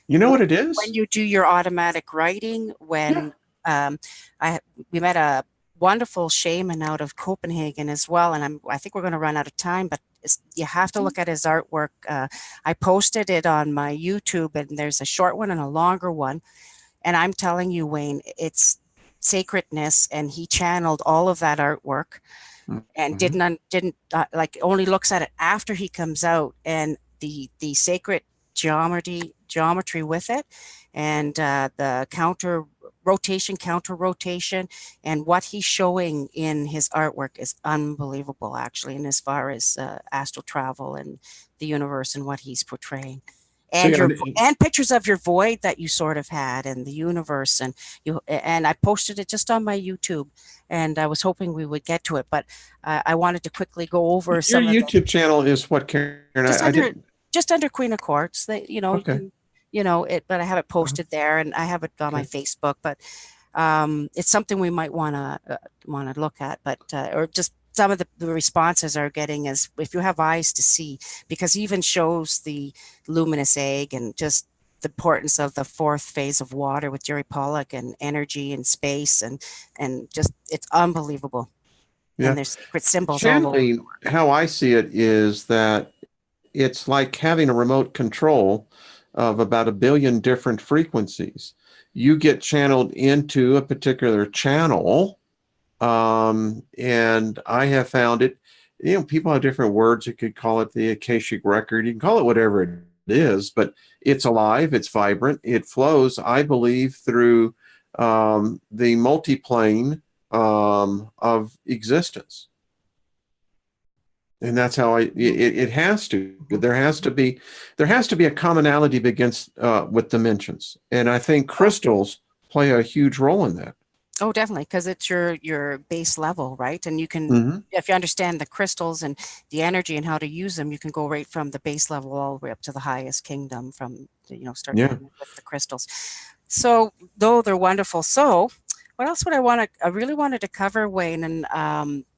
Speaker 1: You know what it
Speaker 2: when
Speaker 1: is?
Speaker 2: you do your automatic writing.
Speaker 1: Yeah.
Speaker 2: When um, I we met a wonderful shaman out of Copenhagen as well, and I think we're going to run out of time, but you have to look at his artwork. I posted it on my YouTube, and there's a short one and a longer one. And I'm telling you, Wayne, it's sacredness, and he channeled all of that artwork and
Speaker 1: Mhm.
Speaker 2: didn't like, only looks at it after he comes out, and the sacred geometry with it, and the counter rotation, and what he's showing in his artwork is unbelievable, actually, and as far as astral travel and the universe and what he's portraying,
Speaker 1: See,
Speaker 2: and and pictures of your void that you sort of had, and the universe, and I posted it just on my YouTube, and I was hoping we would get to it, but I wanted to quickly go over
Speaker 1: your
Speaker 2: some of the
Speaker 1: YouTube channel is what, Karen?
Speaker 2: just
Speaker 1: I
Speaker 2: under
Speaker 1: didn't.
Speaker 2: just under Queen of Quartz. You
Speaker 1: Okay.
Speaker 2: can, it, but I have it posted there, and I have it on my
Speaker 1: Okay.
Speaker 2: Facebook. But it's something we might want to look at, but or just some of the responses are getting is if you have eyes to see, because he even shows the luminous egg and just the importance of the fourth phase of water with Jerry Pollock and energy and space, and just it's unbelievable. And
Speaker 1: Yeah.
Speaker 2: there's secret symbols all over.
Speaker 1: Channeling, how I see it, is that it's like having a remote control of about a billion different frequencies. You get channeled into a particular channel, and I have found it. People have different words. You could call it the Akashic record. You can call it whatever it is, but it's alive. It's vibrant. It flows, I believe, through the multiplane of existence, and that's how it has to. There has to be a commonality begins with dimensions, and I think
Speaker 2: Oh,
Speaker 1: crystals play a huge role in that.
Speaker 2: oh, definitely, because it's your base level, right? And you can,
Speaker 1: Hmm.
Speaker 2: if you understand the crystals and the energy and how to use them, you can go right from the base level all the way up to the highest kingdom from,
Speaker 1: Yeah.
Speaker 2: starting with the crystals. So, though they're wonderful. So, what else would I want to? I really wanted to cover, Wayne, and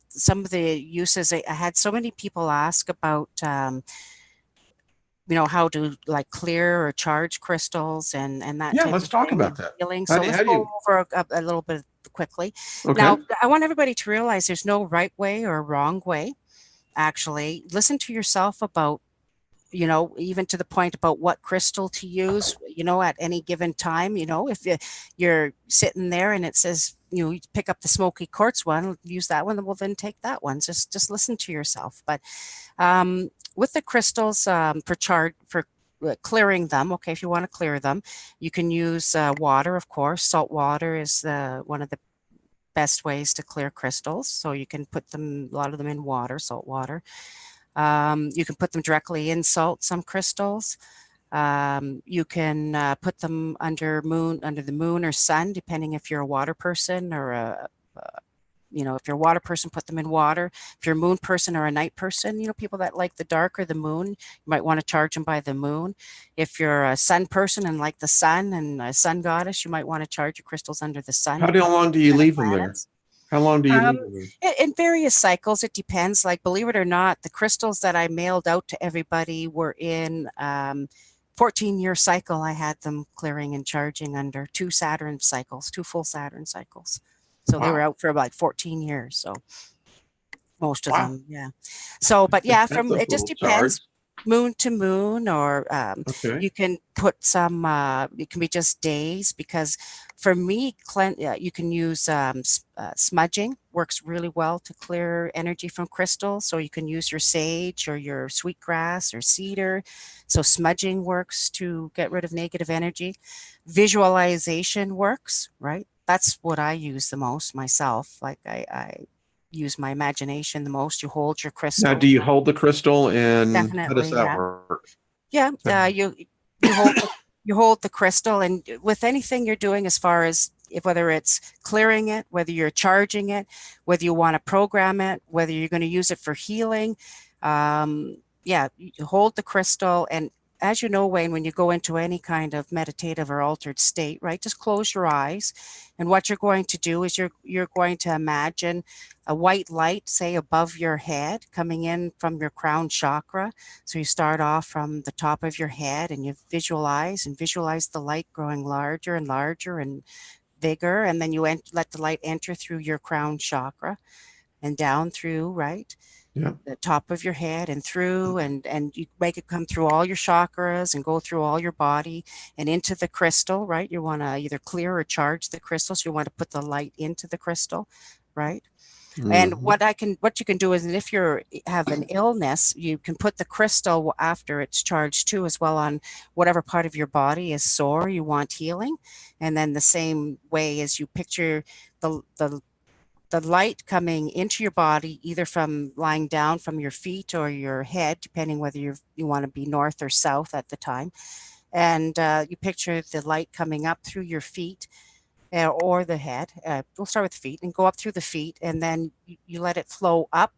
Speaker 2: some of the uses. I had so many people ask about. How to like clear or charge crystals and that
Speaker 1: Yeah,
Speaker 2: type
Speaker 1: let's
Speaker 2: of
Speaker 1: talk
Speaker 2: thing,
Speaker 1: about
Speaker 2: and
Speaker 1: that.
Speaker 2: healing.
Speaker 1: How
Speaker 2: So
Speaker 1: do,
Speaker 2: let's
Speaker 1: how do
Speaker 2: go
Speaker 1: you?
Speaker 2: over a little bit quickly.
Speaker 1: Okay.
Speaker 2: Now, I want everybody to realize there's no right way or wrong way. Actually, listen to yourself about, even to the point about what crystal to use. at any given time, if you're sitting there and it says, you pick up the smoky quartz one, use that one, well, then take that one. Just listen to yourself. But with the crystals, for clearing them, okay, if you want to clear them, you can use water, of course. Salt water is one of the best ways to clear crystals. So you can put a lot of them in water, salt water. You can put them directly in salt, some crystals. You can put them under the moon or sun, depending if you're a water person or if you're a water person, put them in water. If you're a moon person or a night person, people that like the dark or the moon, you might want to charge them by the moon. If you're a sun person and like the sun and a sun goddess, you might want to charge your crystals under the sun.
Speaker 1: How long do you leave them there? How long do you leave them there?
Speaker 2: In various cycles, it depends. Like, believe it or not, the crystals that I mailed out to everybody were in 14-year cycle. I had them clearing and charging under two full Saturn cycles. So they were out for about 14 years. So most of them, yeah. So, but yeah, it just depends.
Speaker 1: Charge.
Speaker 2: Moon to moon, or
Speaker 1: Okay.
Speaker 2: you can put some, it can be just days, because for me, you can use smudging, works really well to clear energy from crystals. So you can use your sage or your sweetgrass or cedar. So smudging works to get rid of negative energy. Visualization works, right? That's what I use the most myself. Like I use my imagination the most. You hold your crystal.
Speaker 1: Now, do you hold the crystal and
Speaker 2: Definitely,
Speaker 1: how does that work?
Speaker 2: Yeah, you hold the crystal, and with anything you're doing, as far as whether it's clearing it, whether you're charging it, whether you want to program it, whether you're going to use it for healing, you hold the crystal. And as you know, Wayne, when you go into any kind of meditative or altered state, right, just close your eyes. And what you're going to do is you're going to imagine a white light, say, above your head, coming in from your crown chakra. So you start off from the top of your head and you visualize the light growing larger and larger and bigger. And then you let the light enter through your crown chakra and down through, right?
Speaker 1: Yeah.
Speaker 2: The top of your head and through, and you make it come through all your chakras and go through all your body and into the crystal, right? You want to either clear or charge the crystal. So you want to put the light into the crystal, right? And what you can do is, and if you have an illness, you can put the crystal after it's charged too, as well, on whatever part of your body is sore, you want healing. And then the same way as you picture the light coming into your body, either from lying down from your feet or your head, depending whether you want to be north or south at the time. And you picture the light coming up through your feet or the head. We'll start with the feet and go up through the feet, and then you let it flow up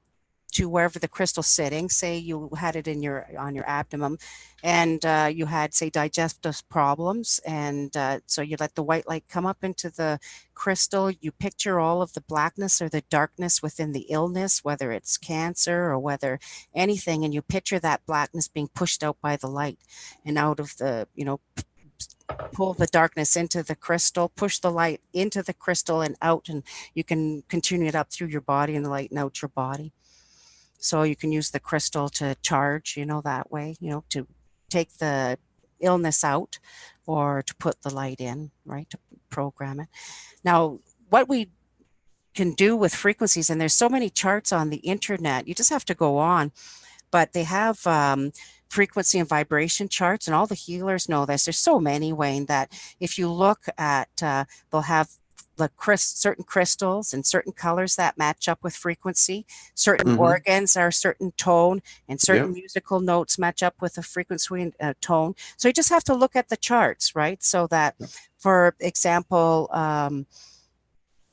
Speaker 2: to wherever the crystal's sitting. Say you had it on your abdomen, and you had, say, digestive problems, and so you let the white light come up into the crystal. You picture all of the blackness or the darkness within the illness, whether it's cancer or whether anything, and you picture that blackness being pushed out by the light and out of the, pull the darkness into the crystal, push the light into the crystal and out, and you can continue it up through your body and the light and out your body. So you can use the crystal to charge, that way, to take the illness out or to put the light in, right, to program it. Now, what we can do with frequencies, and there's so many charts on the internet, you just have to go on, but they have frequency and vibration charts, and all the healers know this. There's so many, Wayne, that if you look at, they'll have certain crystals and certain colors that match up with frequency. Certain organs are a certain tone, and certain musical notes match up with a frequency and tone. So you just have to look at the charts, right? So that, for example,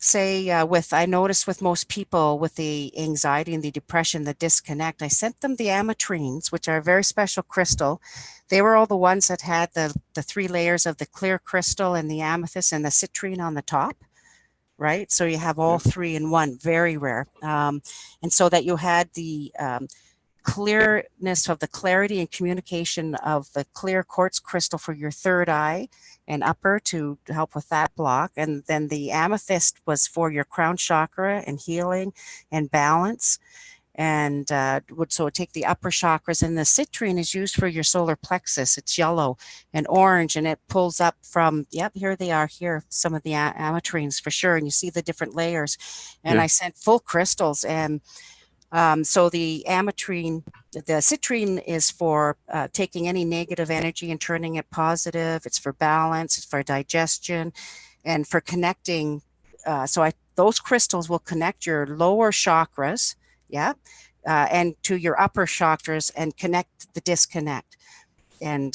Speaker 2: say I noticed with most people with the anxiety and the depression, the disconnect, I sent them the ametrines, which are a very special crystal. They were all the ones that had the 3 layers of the clear crystal and the amethyst and the citrine on the top, right? So you have all 3 in one, very rare. And so that you had the clearness of the clarity and communication of the clear quartz crystal for your third eye and upper to help with that block. And then the amethyst was for your crown chakra and healing and balance. and would so take the upper chakras. And the citrine is used for your solar plexus. It's yellow and orange, and it pulls up from, yep, here they are here, some of the ametrines for sure, and you see the different layers. And
Speaker 1: Yeah.
Speaker 2: I sent full crystals, and so the ametrine, the citrine is for taking any negative energy and turning it positive. It's for balance, it's for digestion, and for connecting. Those crystals will connect your lower chakras, yeah, and to your upper chakras, and connect the disconnect, and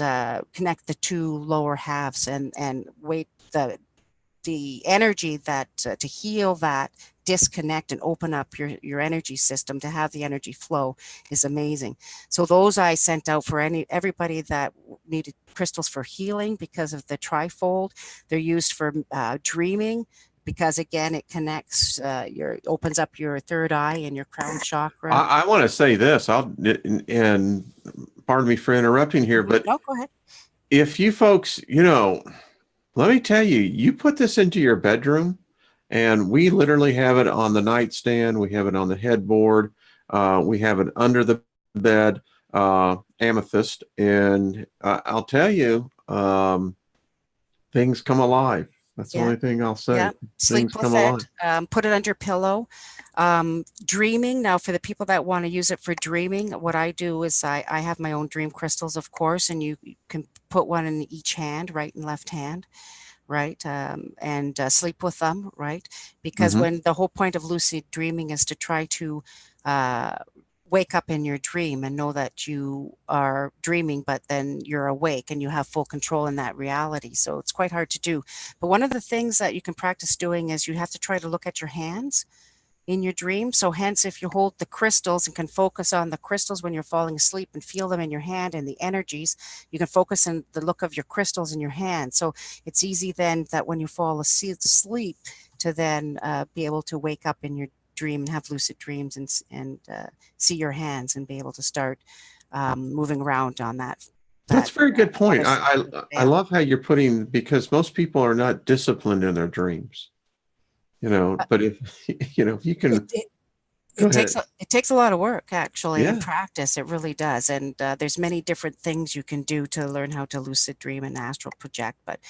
Speaker 2: connect the two lower halves, and wait the energy that to heal that disconnect and open up your energy system to have the energy flow is amazing. So those I sent out for everybody that needed crystals for healing because of the trifold. They're used for dreaming, because again it connects opens up your third eye and your crown chakra.
Speaker 1: I want to say this, and pardon me for interrupting here, but
Speaker 2: no, go ahead.
Speaker 1: If you folks, let me tell you, you put this into your bedroom, and we literally have it on the nightstand. We have it on the headboard. We have it under the bed, amethyst. And I'll tell you, things come alive. That's the only thing I'll say.
Speaker 2: Yeah, sleep with it. Put it under your pillow. Dreaming. Now, for the people that want to use it for dreaming, what I do is I have my own dream crystals, of course, and you can put one in each hand, right and left hand, right, and sleep with them, right? Because when the whole point of lucid dreaming is to try to wake up in your dream and know that you are dreaming, but then you're awake and you have full control in that reality. So it's quite hard to do. But one of the things that you can practice doing is you have to try to look at your hands in your dream. So hence, if you hold the crystals and can focus on the crystals when you're falling asleep and feel them in your hand and the energies, you can focus on the look of your crystals in your hand. So it's easy then that when you fall asleep to then be able to wake up in your dream and have lucid dreams and see your hands and be able to start moving around on that.
Speaker 1: That's a very good point. I love how you're putting, because most people are not disciplined in their dreams, but if you can,
Speaker 2: it takes a lot of work, actually, and practice. It really does. And there's many different things you can do to learn how to lucid dream and astral project. But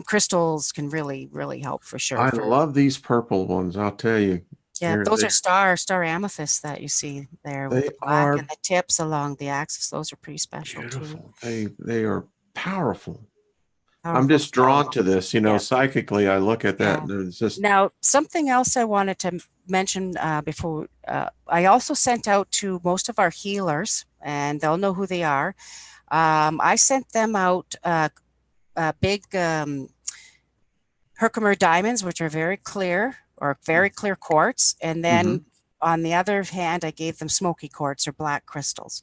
Speaker 2: crystals can really, really help for sure.
Speaker 1: I love these purple ones. I'll tell you.
Speaker 2: Yeah, those are star amethysts that you see there with the black and the tips along the axis. Those are pretty special too.
Speaker 1: They are powerful. I'm just drawn to this, psychically. I look at that and it's just.
Speaker 2: Now, something else I wanted to mention before, I also sent out to most of our healers, and they'll know who they are. I sent them out big Herkimer diamonds, which are very clear quartz. And then on the other hand, I gave them smoky quartz or black crystals.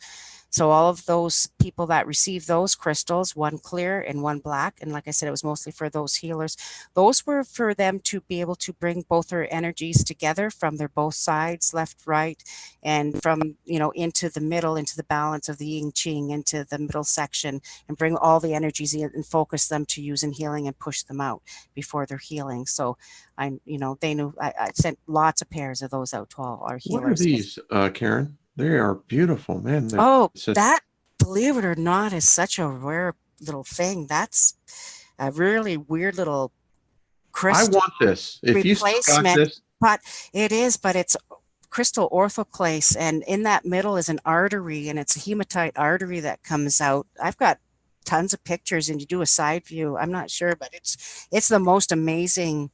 Speaker 2: So all of those people that received those crystals, one clear and one black, and like I said, it was mostly for those healers. Those were for them to be able to bring both their energies together from their both sides, left, right, and from, into the middle, into the balance of the yin qing, into the middle section, and bring all the energies in and focus them to use in healing and push them out before they're healing. So they knew I sent lots of pairs of those out to all our healers.
Speaker 1: What are these, Karen? They are beautiful, man.
Speaker 2: That, believe it or not, is such a rare little thing. That's a really weird little crystal.
Speaker 1: I want this. If you got this.
Speaker 2: But it is, but it's crystal orthoclase, and in that middle is an artery, and it's a hematite artery that comes out. I've got tons of pictures, and you do a side view. I'm not sure, but it's the most amazing.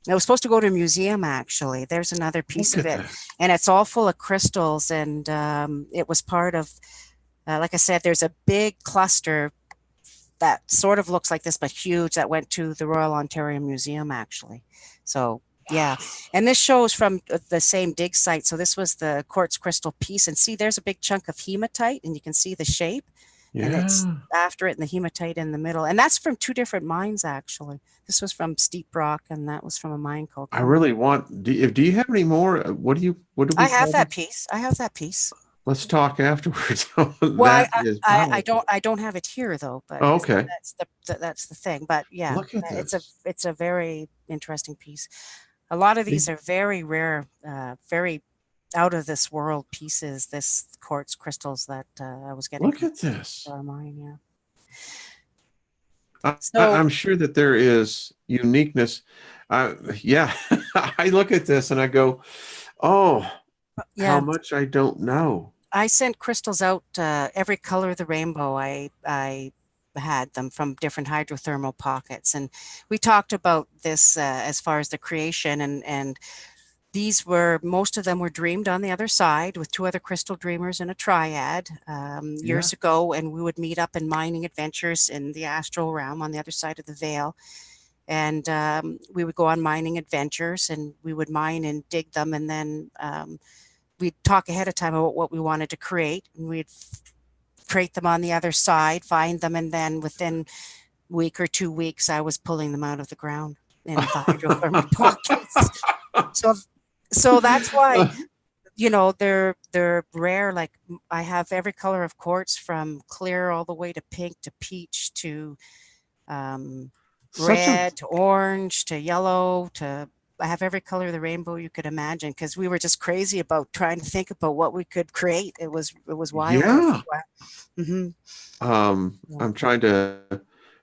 Speaker 2: It was supposed to go to a museum, actually. There's another piece of it. And it's all full of crystals. And it was part of, like I said, there's a big cluster that sort of looks like this, but huge, that went to the Royal Ontario Museum, actually. So, yeah. And this shows from the same dig site. So this was the quartz crystal piece. And see, there's a big chunk of hematite, and you can see the shape. Yeah. And it's after it, and the hematite in the middle. And that's from two different mines, actually. This was from Steep Rock, and that was from a mine called.
Speaker 1: I really want. Do you have any more? What do we?
Speaker 2: I have that piece. I have that piece.
Speaker 1: Let's talk afterwards.
Speaker 2: Well, I don't have it here though. But
Speaker 1: okay.
Speaker 2: That's the thing. But yeah, it's a very interesting piece. A lot of these are very rare, very out of this world pieces, this quartz crystals that I was getting
Speaker 1: Look
Speaker 2: from
Speaker 1: at this.
Speaker 2: mine. Yeah. So
Speaker 1: I'm sure that there is uniqueness. Yeah, I look at this and I go, oh, how
Speaker 2: yeah,
Speaker 1: much I don't know.
Speaker 2: I sent crystals out every color of the rainbow. I had them from different hydrothermal pockets, and we talked about this as far as the creation, and these were, most of them were dreamed on the other side with two other crystal dreamers in a triad
Speaker 1: Yeah.
Speaker 2: years ago, and we would meet up in mining adventures in the astral realm on the other side of the veil. And we would go on mining adventures, and we would mine and dig them, and then we'd talk ahead of time about what we wanted to create, and we'd create them on the other side, find them, and then within a week or 2 weeks, I was pulling them out of the ground in the hydrothermal pockets. So, so that's why, they're rare. Like, I have every color of quartz from clear all the way to pink to peach to um,
Speaker 1: Such a
Speaker 2: red to orange to yellow to, I have every color of the rainbow you could imagine, because we were just crazy about trying to think about what we could create. It was wild.
Speaker 1: yeah.
Speaker 2: Hmm.
Speaker 1: I'm trying to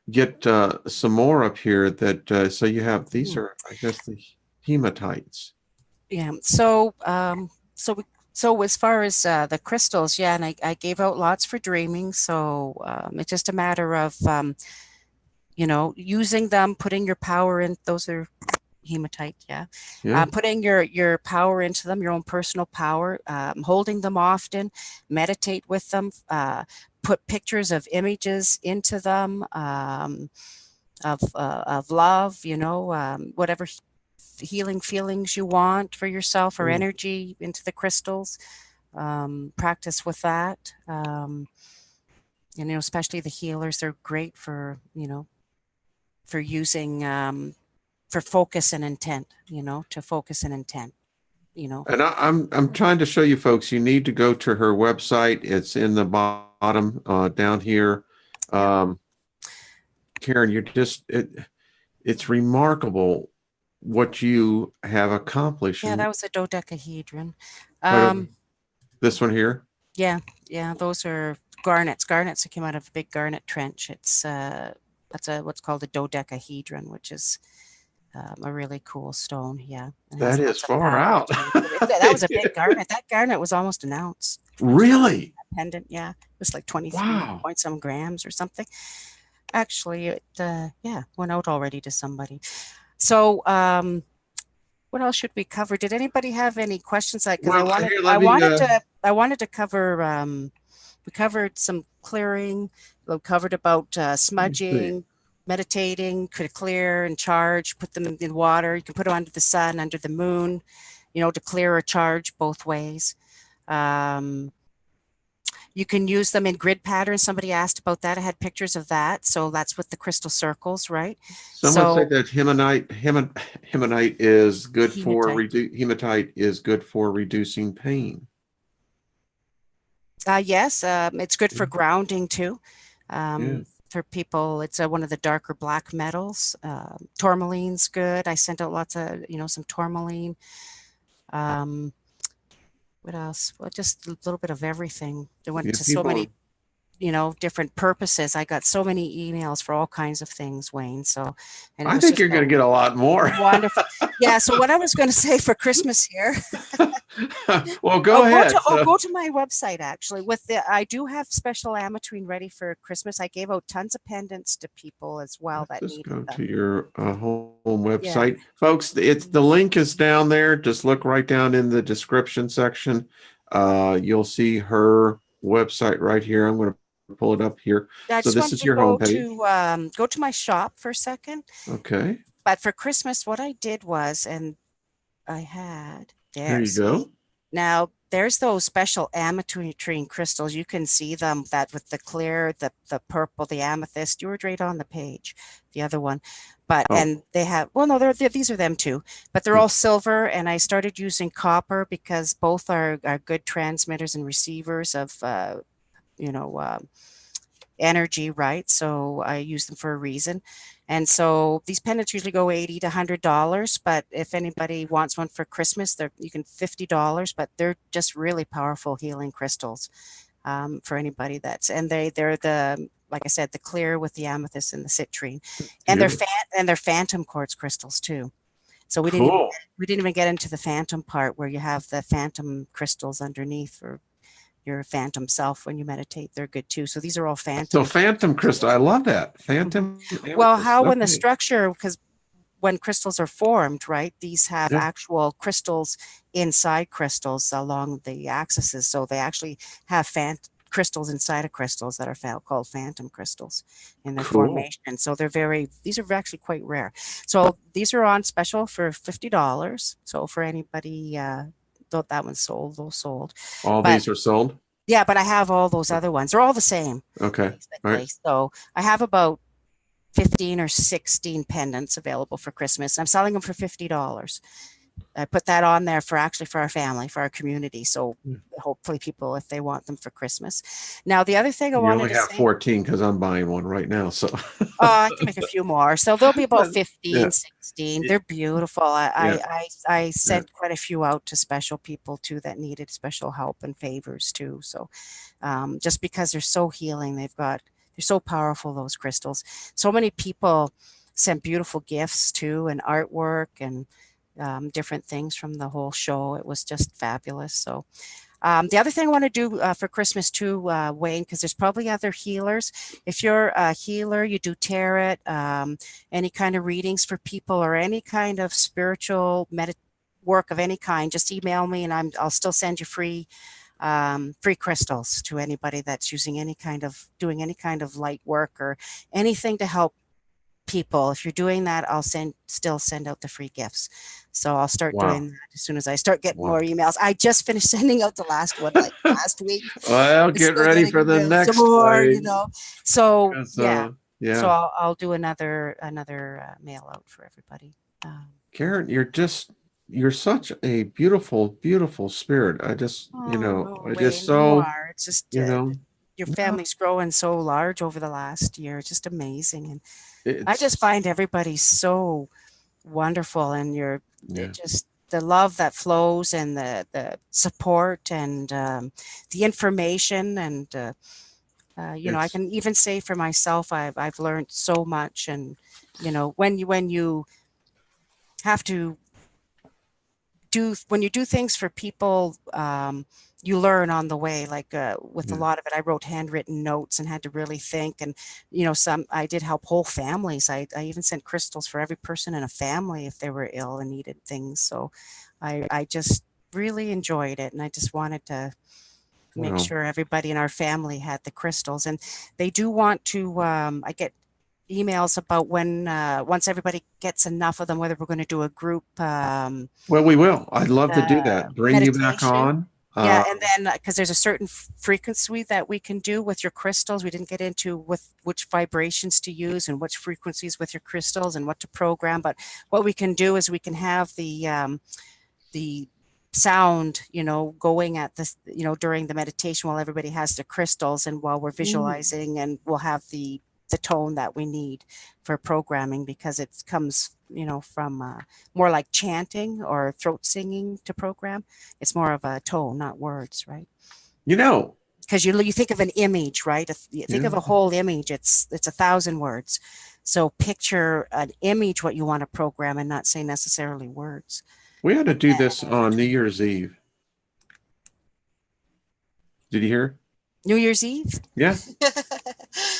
Speaker 1: get some more up here that so you have these are I guess the hematites.
Speaker 2: Yeah. So as far as the crystals, yeah, and I gave out lots for dreaming. So it's just a matter of using them, putting your power in. Those are hematite, yeah.
Speaker 1: Yeah.
Speaker 2: Putting your power into them, your own personal power, holding them often, meditate with them, put pictures of images into them, of love, whatever healing feelings you want for yourself or
Speaker 1: Mm.
Speaker 2: energy into the crystals. Practice with that. Especially the healers, they're great for using for focus and intent, to focus and intent, you know.
Speaker 1: And I'm trying to show you folks. You need to go to her website. It's in the bottom down here.
Speaker 2: Yeah.
Speaker 1: Um, Karen, it's remarkable what you have accomplished.
Speaker 2: Yeah,
Speaker 1: And
Speaker 2: that was a dodecahedron.
Speaker 1: right over
Speaker 2: Um,
Speaker 1: this one here.
Speaker 2: yeah, yeah, those are garnets. Garnets that came out of a big garnet trench. It's that's a what's called a dodecahedron, which is a really cool stone. Yeah, it has
Speaker 1: That is
Speaker 2: lots of
Speaker 1: far
Speaker 2: power
Speaker 1: out.
Speaker 2: to it. That was a big garnet. That garnet was almost an ounce.
Speaker 1: Really?
Speaker 2: Pendant, yeah, it was like 23
Speaker 1: Wow.
Speaker 2: point some grams or something. Actually, it yeah, went out already to somebody. So, what else should we cover? Did anybody have any questions? Because I
Speaker 1: Well,
Speaker 2: wanted,
Speaker 1: here,
Speaker 2: I
Speaker 1: let me.
Speaker 2: wanted to, I wanted to cover. We covered some clearing. We covered about
Speaker 1: Let me see.
Speaker 2: smudging, meditating, could clear and charge. Put them in water. You can put them under the sun, under the moon, to clear or charge both ways. Um, you can use them in grid patterns. Somebody asked about that. I had pictures of that. So that's with the crystal circles, right?
Speaker 1: Someone said
Speaker 2: So
Speaker 1: that hematite is good for
Speaker 2: hematite.
Speaker 1: hematite is good for reducing pain.
Speaker 2: Yes, it's good for
Speaker 1: Yeah.
Speaker 2: grounding too.
Speaker 1: Yeah.
Speaker 2: For people, it's one of the darker black metals. Tourmaline's good. I sent out lots of, some tourmaline. Um, what else? Well, just a little bit of everything. They went
Speaker 1: Yeah,
Speaker 2: to so
Speaker 1: people.
Speaker 2: many, different purposes. I got so many emails for all kinds of things, Wayne. So, and it
Speaker 1: I
Speaker 2: was
Speaker 1: think
Speaker 2: just
Speaker 1: you're going to get a lot more.
Speaker 2: wonderful. Yeah. So what I was going to say for Christmas here.
Speaker 1: Well, go ahead.
Speaker 2: Go to my website actually. I do have special ametrine ready for Christmas. I gave out tons of pendants to people as well
Speaker 1: Let's
Speaker 2: that
Speaker 1: just
Speaker 2: needed
Speaker 1: go
Speaker 2: them.
Speaker 1: to your home
Speaker 2: Yeah.
Speaker 1: website, folks. It's the link is down there. Just look right down in the description section. You'll see her website right here. I'm going to pull it up here.
Speaker 2: I
Speaker 1: So
Speaker 2: just
Speaker 1: this
Speaker 2: wanted
Speaker 1: is
Speaker 2: to
Speaker 1: your homepage.
Speaker 2: go to my shop for a second.
Speaker 1: Okay.
Speaker 2: But for Christmas, what I did was, and I had
Speaker 1: There
Speaker 2: there.
Speaker 1: you go.
Speaker 2: See, now there's those special ametrine crystals. You can see them, that with the clear, the purple, the amethyst. You were right on the page, the other one. But
Speaker 1: Oh,
Speaker 2: and they have, well, no, these are them too. But they're all silver, and I started using copper because both are good transmitters and receivers of you know energy, right? So I use them for a reason. And so these pendants usually go $80 to $100, but if anybody wants one for Christmas, you can $50, but they're just really powerful healing crystals, for anybody and they're the, like I said, the clear with the amethyst and the citrine, and
Speaker 1: Beautiful.
Speaker 2: they're phantom quartz crystals too. So
Speaker 1: Cool.
Speaker 2: we didn't even get into the phantom part where you have the phantom crystals underneath for your phantom self when you meditate. They're good too. So these are all
Speaker 1: So
Speaker 2: phantom.
Speaker 1: phantom crystal, I love that.
Speaker 2: Mhm.
Speaker 1: Phantom
Speaker 2: Well,
Speaker 1: amethyst.
Speaker 2: how when the
Speaker 1: Okay.
Speaker 2: structure, because when crystals are formed, right, these have
Speaker 1: Yeah.
Speaker 2: actual crystals inside crystals along the axes. So they actually have crystals inside of crystals that are called phantom crystals in their
Speaker 1: Cool.
Speaker 2: formation. So these are actually quite rare. So these are on special for $50. So for anybody, thought that one's sold, those sold.
Speaker 1: All
Speaker 2: But
Speaker 1: these are sold?
Speaker 2: yeah, but I have all those other ones. They're all the same,
Speaker 1: Okay. All right.
Speaker 2: basically. So I have about 15 or 16 pendants available for Christmas. I'm selling them for $50. I put that on there for our family, for our community. So hopefully people, if they want them for Christmas. Now, the other thing I
Speaker 1: You
Speaker 2: wanted
Speaker 1: only
Speaker 2: to
Speaker 1: have
Speaker 2: say,
Speaker 1: 14 because I'm buying one right now. So
Speaker 2: I can make a few more. So there'll be about 15,
Speaker 1: yeah.
Speaker 2: 16. They're beautiful.
Speaker 1: Yeah.
Speaker 2: I
Speaker 1: Yeah.
Speaker 2: sent quite a few out to special people too that needed special help and favors too. So just because they're so healing, they're so powerful, those crystals. So many people sent beautiful gifts too, and artwork and different things from the whole show. It was just fabulous. So the other thing I want to do for Christmas too, Wayne, because there's probably other healers. If you're a healer, you do tarot, any kind of readings for people, or any kind of spiritual work of any kind, just email me, and I'll still send you free crystals to anybody that's doing any kind of light work or anything to help people. If you're doing that, I'll still send out the free gifts. So I'll start
Speaker 1: Wow.
Speaker 2: doing that as soon as I start getting
Speaker 1: Wow.
Speaker 2: more emails. I just finished sending out the last one like last week.
Speaker 1: Well,
Speaker 2: I'm
Speaker 1: get
Speaker 2: still
Speaker 1: ready
Speaker 2: getting
Speaker 1: for the
Speaker 2: some
Speaker 1: next
Speaker 2: more.
Speaker 1: wave.
Speaker 2: So
Speaker 1: 'Cause,
Speaker 2: yeah. So
Speaker 1: yeah.
Speaker 2: I'll do another mail out for everybody.
Speaker 1: Karen, you're such a beautiful, beautiful spirit.
Speaker 2: Oh,
Speaker 1: I just
Speaker 2: Wayne, you
Speaker 1: so,
Speaker 2: are. It's just
Speaker 1: you know,
Speaker 2: your
Speaker 1: no,
Speaker 2: family's growing so large over the last year. It's just amazing, and I just
Speaker 1: it's,
Speaker 2: find everybody so wonderful, and
Speaker 1: yeah,
Speaker 2: the love that flows, and the support, and the information, and I
Speaker 1: it's,
Speaker 2: can even say for myself, I've learned so much. And when you have to when you do things for people, you learn on the way. Like with a
Speaker 1: yeah.
Speaker 2: lot of it, I wrote handwritten notes and had to really think. And some I did help whole families. I even sent crystals for every person in a family if they were ill and needed things. So I just really enjoyed it, and I just wanted to make
Speaker 1: Well,
Speaker 2: sure everybody in our family had the crystals. And they do want to. I get emails about when once everybody gets enough of them, whether we're going to do a group
Speaker 1: well, we will. I'd love to do that. Bring you back
Speaker 2: meditation.
Speaker 1: on.
Speaker 2: Yeah, and then because there's a certain frequency that we can do with your crystals. We didn't get into with which vibrations to use and which frequencies with your crystals and what to program. But what we can do is we can have the sound, going at this, during the meditation while everybody has their crystals, and while we're visualizing, and we'll have the tone that we need for programming, because it comes, from more like chanting or throat singing to program. It's more of a tone, not words, right?
Speaker 1: You know,
Speaker 2: Because you think of an image, right? If you think
Speaker 1: yeah,
Speaker 2: of a whole image, it's 1,000 words. So picture an image, what you want to program, and not say necessarily words.
Speaker 1: we had to do
Speaker 2: And
Speaker 1: this on New Year's Eve. Did you hear?
Speaker 2: New Year's Eve.
Speaker 1: Yeah.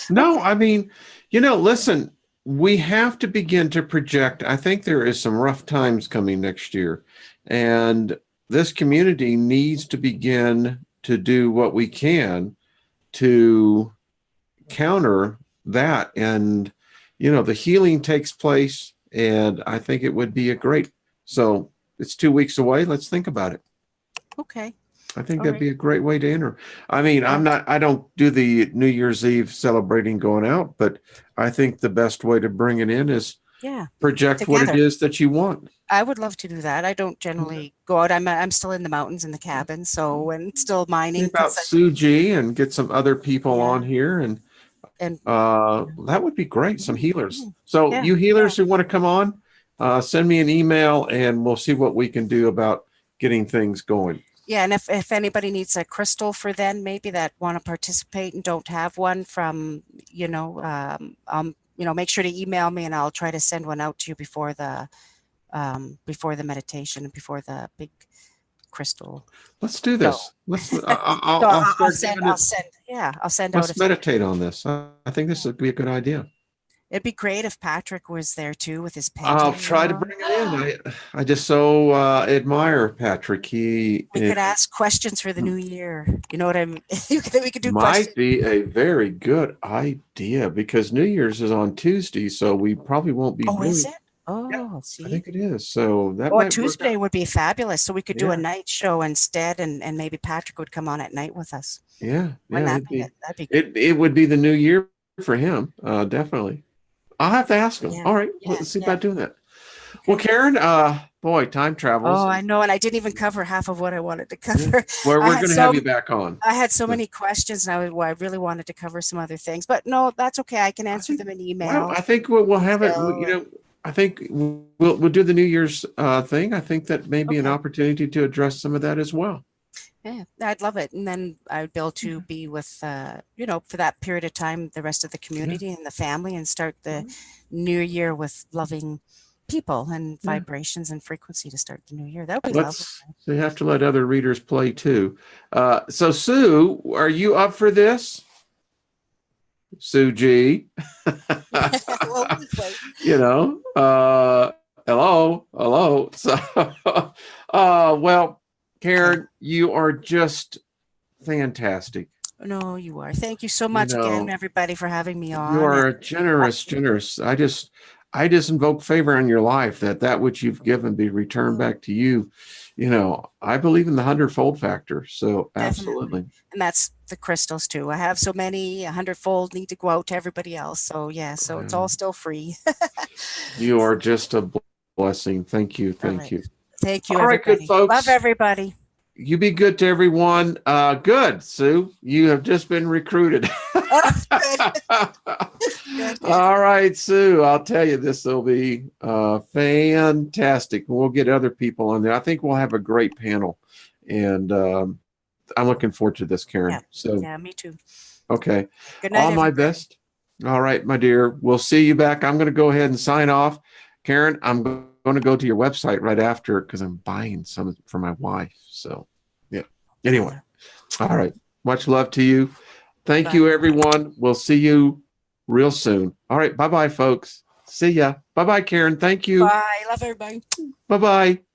Speaker 1: No,
Speaker 2: Okay.
Speaker 1: I mean, listen, we have to begin to project. I think there is some rough times coming next year, and this community needs to begin to do what we can to counter that. And, the healing takes place, and I think it would be a great. So it's 2 weeks away. Let's think about it.
Speaker 2: Okay.
Speaker 1: I think
Speaker 2: All
Speaker 1: that'd
Speaker 2: right.
Speaker 1: be a great way to enter. I mean,
Speaker 2: Yeah.
Speaker 1: I don't do the New Year's Eve celebrating going out, but I think the best way to bring it in is
Speaker 2: Yeah.
Speaker 1: project what it
Speaker 2: Together.
Speaker 1: is that you want.
Speaker 2: I would love to do that. I don't generally go out. I'm still in the mountains in the cabin, so, and still mining
Speaker 1: Think about
Speaker 2: because
Speaker 1: Suji and get some other people
Speaker 2: yeah.
Speaker 1: on here, and
Speaker 2: And
Speaker 1: That would be great. Some healers. So
Speaker 2: yeah,
Speaker 1: you healers who want to come on, send me an email and we'll see what we can do about getting things going.
Speaker 2: yeah. And if anybody needs a crystal for then maybe that want to participate and don't have one from, make sure to email me and I'll try to send one out to you before the meditation and before the big crystal.
Speaker 1: Let's do this. Let's.
Speaker 2: I'll send out.
Speaker 1: Let's meditate on this. I think this would be a good idea.
Speaker 2: It'd be great if Patrick was there too with his painting.
Speaker 1: I'll try to bring it in. I just so admire Patrick.
Speaker 2: We could ask questions for the new year. You know what I mean? We could do
Speaker 1: might
Speaker 2: questions.
Speaker 1: Be a very good idea because New Year's is on Tuesday, so we probably won't be.
Speaker 2: Oh, is it? Oh,
Speaker 1: yeah,
Speaker 2: see.
Speaker 1: I think it is. So that
Speaker 2: Tuesday would be fabulous. So we could do a night show instead, and maybe Patrick would come on at night with us.
Speaker 1: Yeah,
Speaker 2: that'd be good.
Speaker 1: It would be the new year for him, definitely. I'll have to ask him.
Speaker 2: Yeah.
Speaker 1: All right, let's see about doing that.
Speaker 2: Okay.
Speaker 1: Well, Karen, boy, time travels.
Speaker 2: Oh, I know, and I didn't even cover half of what I wanted to cover.
Speaker 1: Well, we're going to have you back on.
Speaker 2: I had so many questions, and I really wanted to cover some other things, but no, that's okay. I can answer them in email.
Speaker 1: Well, I think we'll have it. I think we'll do the New Year's thing. I think that may be an opportunity to address some of that as well.
Speaker 2: Yeah, I'd love it. And then I'd be able to be with, for that period of time, the rest of the community and the family and start the new year with loving people and vibrations and frequency to start the new year. That would be lovely.
Speaker 1: So you have to let other readers play too. So Sue, are you up for this? Sue G. Hello. So, well, Karen, you are just fantastic.
Speaker 2: No, you are. Thank you so much again, everybody, for having me on.
Speaker 1: You are generous. I just invoke favor in your life that which you've given be returned back to you. I believe in the 100-fold factor. So absolutely.
Speaker 2: And that's the crystals too. I have so many 100-fold need to go out to everybody else. So so it's all still free.
Speaker 1: You are just a blessing. Thank you. Thank you.
Speaker 2: Thank you.
Speaker 1: All right, good folks.
Speaker 2: Love everybody.
Speaker 1: You be good to everyone. Good, Sue. You have just been recruited. Good. All right, Sue. I'll tell you, this will be fantastic. We'll get other people on there. I think we'll have a great panel, and I'm looking forward to this, Karen.
Speaker 2: Yeah.
Speaker 1: So
Speaker 2: yeah, me too.
Speaker 1: Okay.
Speaker 2: Good night.
Speaker 1: All my best. All right, my dear. We'll see you back. I'm going to go ahead and sign off. Karen, I'm going to go to your website right after because I'm buying some for my wife. So, yeah. Anyway. All right. Much love to you. Thank you, everyone. We'll see you real soon. All right. Bye-bye, folks. See ya. Bye-bye, Karen. Thank you.
Speaker 2: Bye. Love everybody.
Speaker 1: Bye-bye.